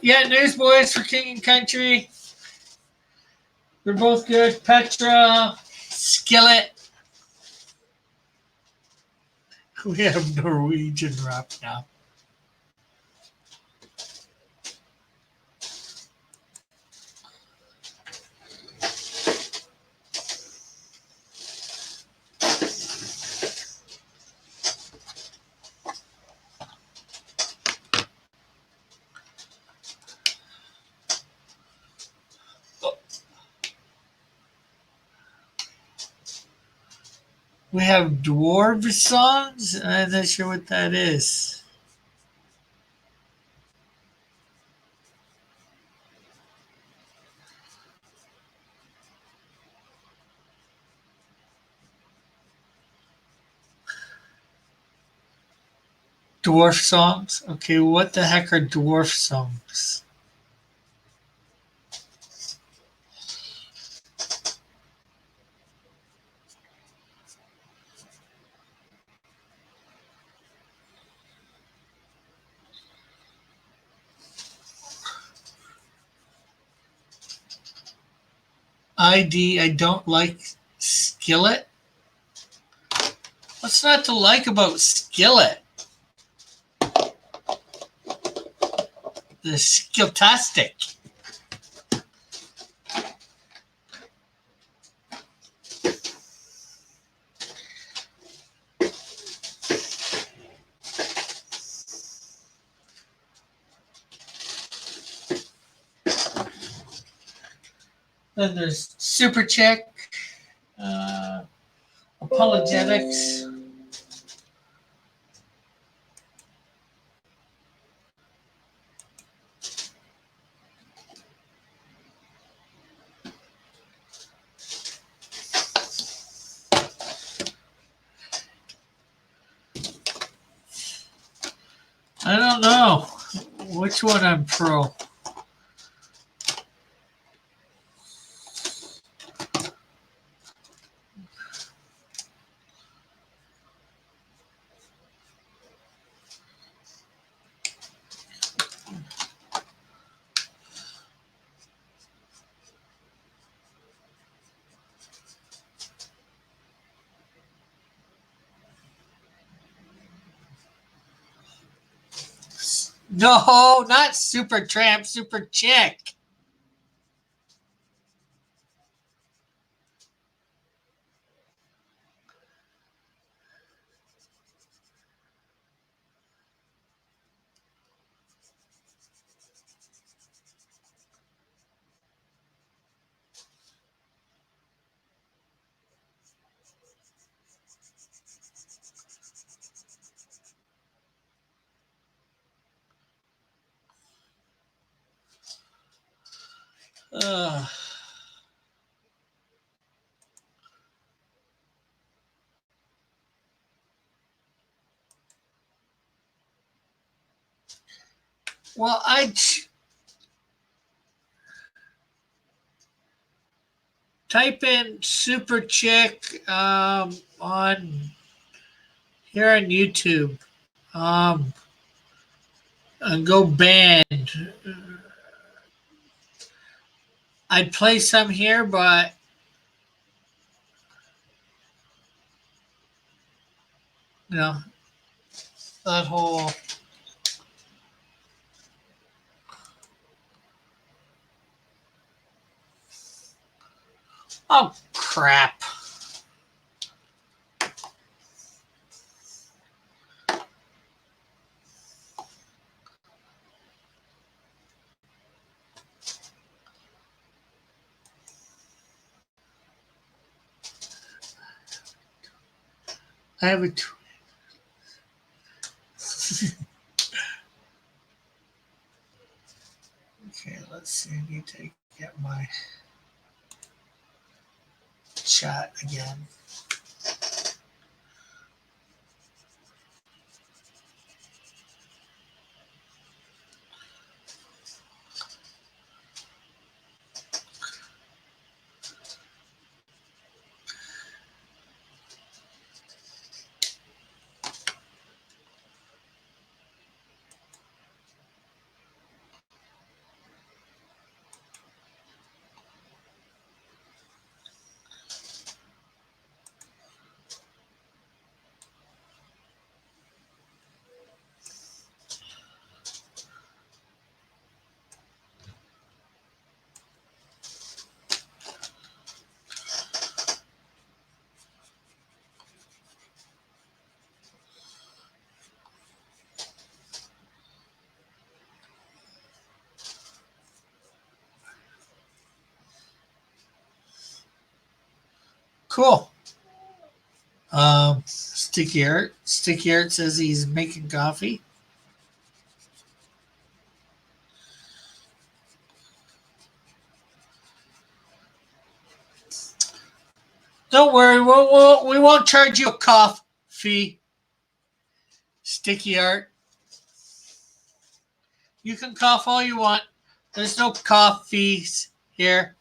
Yeah, Newsboys for King and Country. They're both good. Petra, Skillet. We have Norwegian rap now. We have dwarf songs. I'm not sure what that is. Dwarf songs? Okay, what the heck are dwarf songs? I don't like Skillet. What's not to like about Skillet? The Skiltastic. Then there's Super Chick, Apologetics. I don't know which one I'm pro. No, not Super Tramp, Super Chick. Ugh. Well, I type in Super Chick on here on YouTube um, and go band. I'd play some here, but you know that whole. Oh crap! I have a. Okay, let's see. I need to get my chat again. Cool. Sticky Art. Sticky Art says he's making coffee. Don't worry, we won't charge you a cough fee. Sticky Art. You can cough all you want. There's no cough fees here.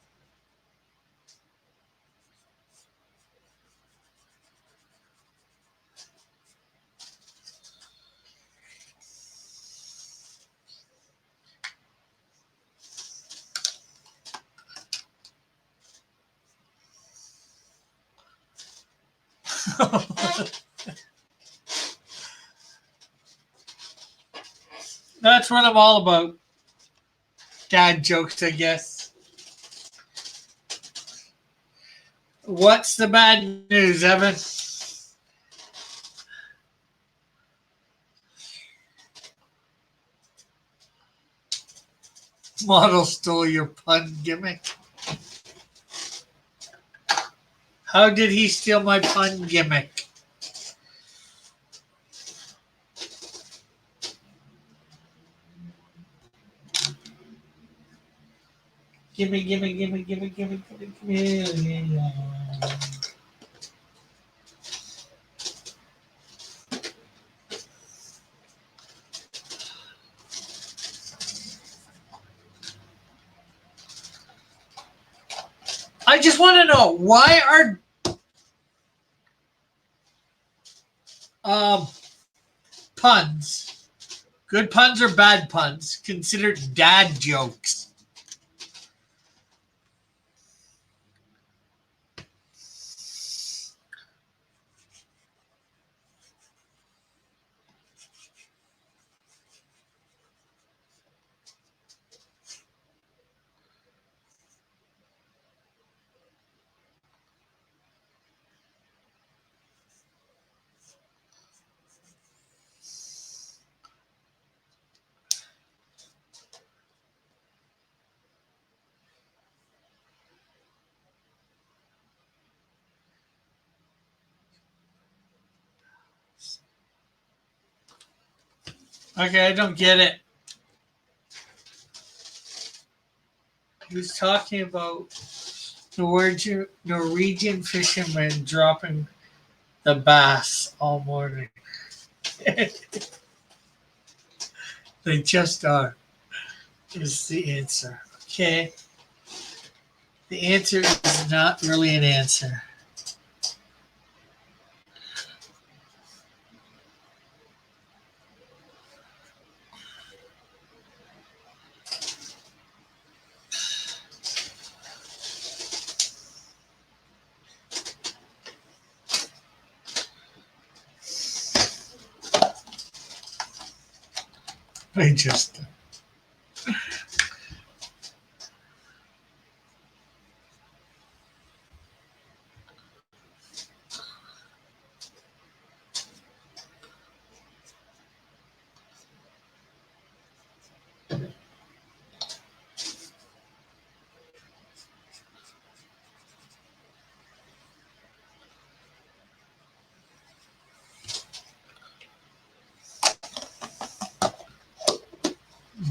That's what I'm all about. Dad jokes, I guess. What's the bad news, Evan? Model stole your pun gimmick. How did he steal my pun gimmick? Gimme, gimme, gimme, gimme, gimme, gimme, gimme. I just want to know why are puns, good puns or bad puns, considered dad jokes? Okay, I don't get it. He was talking about Norwegian fishermen dropping the bass all morning. They just are, is the answer. Okay. The answer is not really an answer. They just.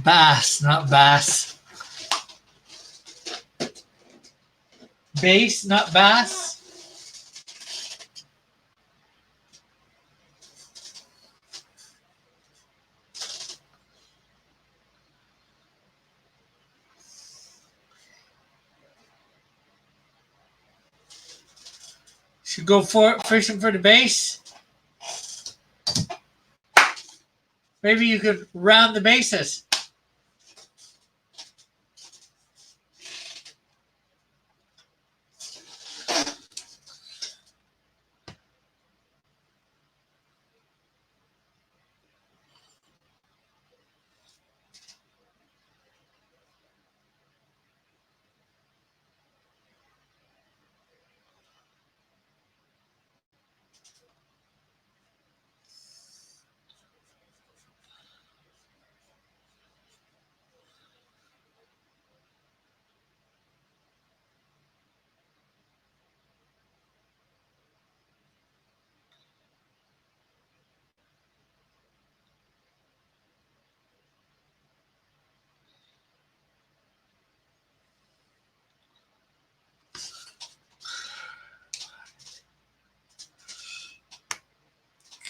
Bass, not bass. Bass, not bass. Should go for fishing for the bass. Maybe you could round the bases.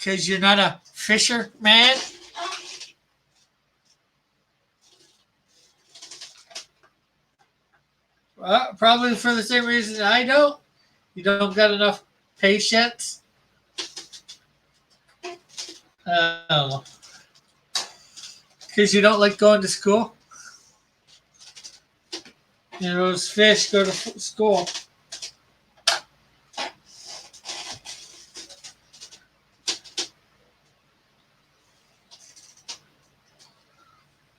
Because you're not a fisherman? Probably for the same reason I don't. You don't got enough patience. I don't know. Because you don't like going to school. You know, those fish go to school.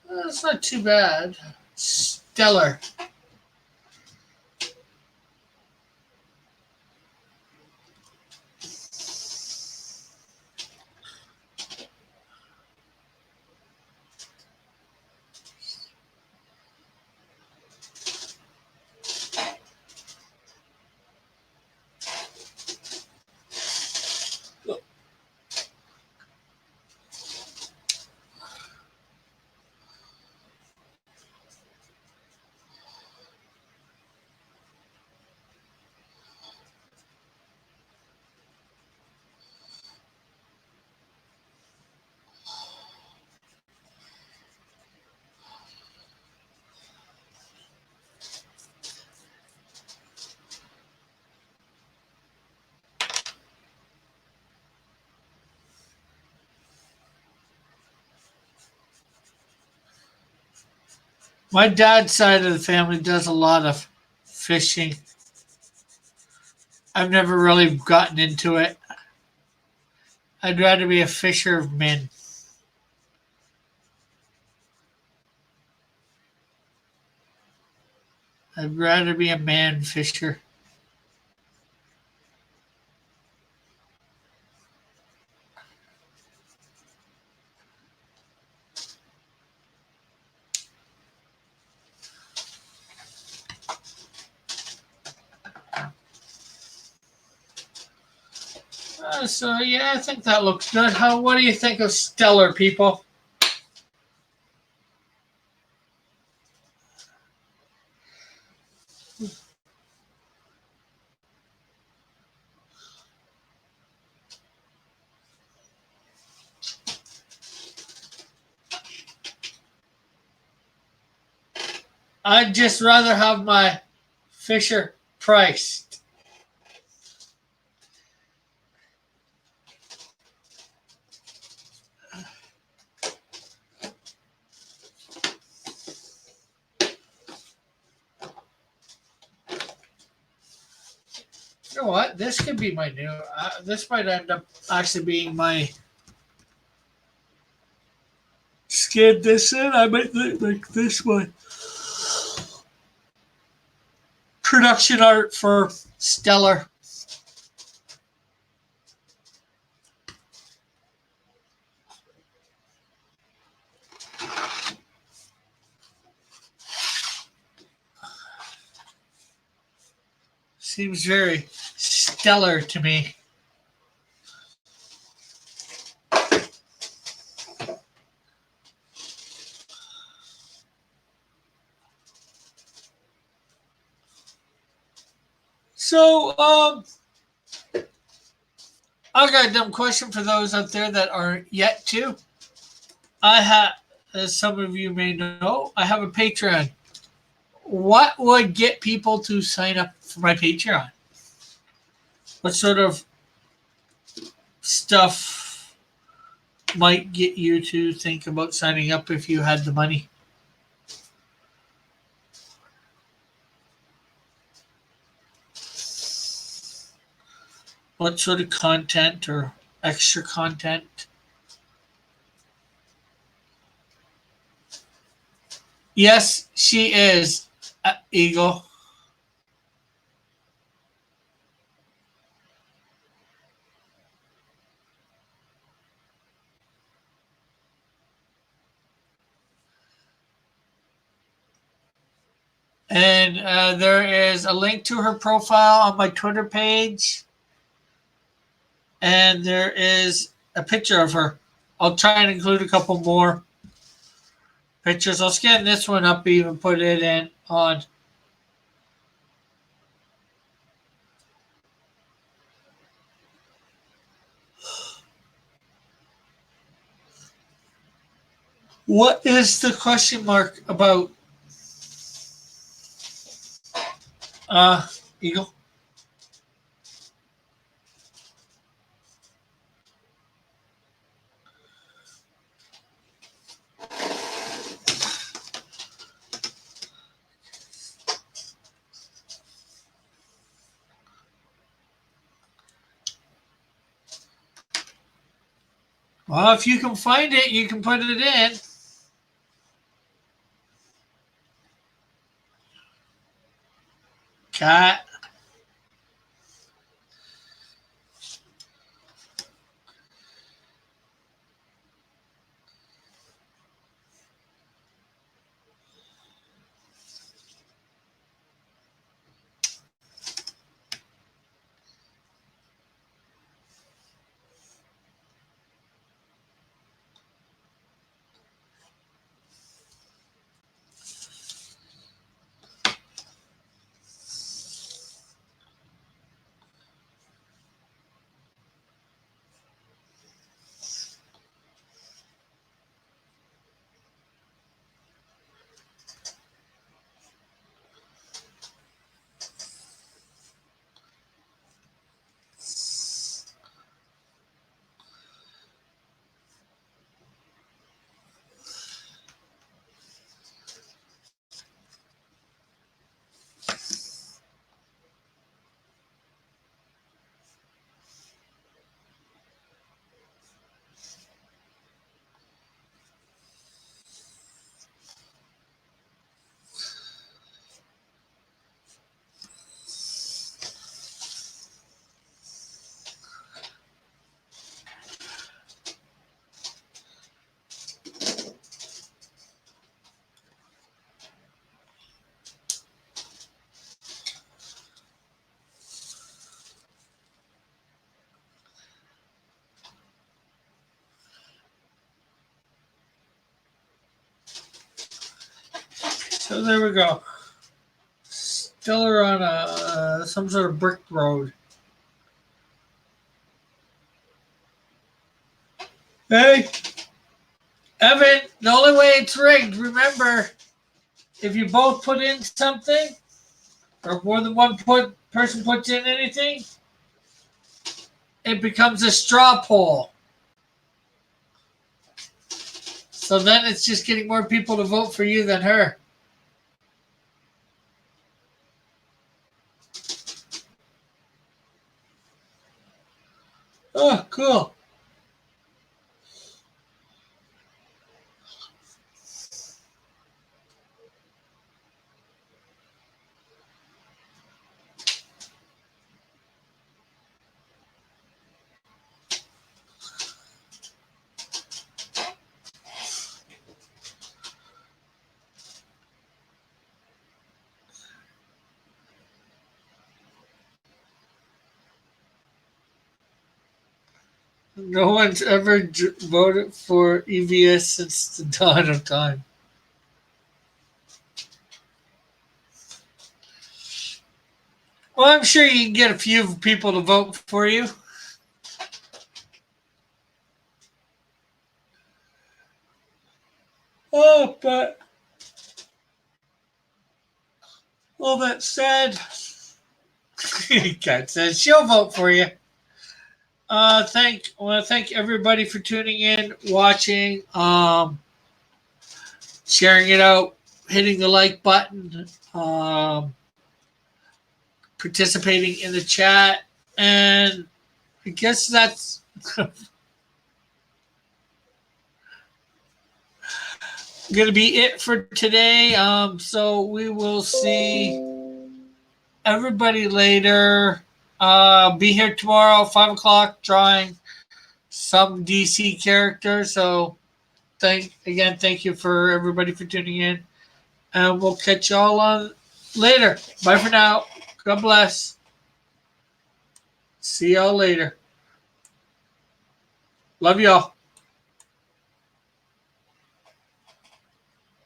That's not too bad. Stellar. My dad's side of the family does a lot of fishing. I've never really gotten into it. I'd rather be a fisherman. I'd rather be a man fisher. So yeah, I think that looks good. What do you think of Stellar, people? I'd just rather have my Fisher priced. You know what? This could be my new. This might end up actually being my scan this in. I might like this one. Production art for Stellar. Seems very stellar to me. So, I got a dumb question for those out there that aren't yet to. I have, as some of you may know, I have a Patreon. What would get people to sign up for my Patreon? What sort of stuff might get you to think about signing up if you had the money? What sort of content or extra content? Yes, she is, Eagle. And there is a link to her profile on my Twitter page. And there is a picture of her. I'll try and include a couple more pictures. I'll scan this one up, even put it in on. What is the question mark about? Eagle. Well, if you can find it, you can put it in. Cat. So there we go. Still are on some sort of brick road. Hey, Evan, the only way it's rigged, remember, if you both put in something, or more than one person puts in anything, it becomes a straw poll. So then it's just getting more people to vote for you than her. Oh, cool. No one's ever voted for EVS since the dawn of time. Well, I'm sure you can get a few people to vote for you. Oh, but all that said, Kat says she'll vote for you. I want to thank everybody for tuning in, watching, sharing it out, hitting the like button, participating in the chat, and I guess that's going to be it for today. So we will see everybody later. Be here tomorrow, 5 o'clock, drawing some DC characters. So thank you for everybody for tuning in, and we'll catch y'all on later. Bye for now. God bless. See y'all later. Love y'all.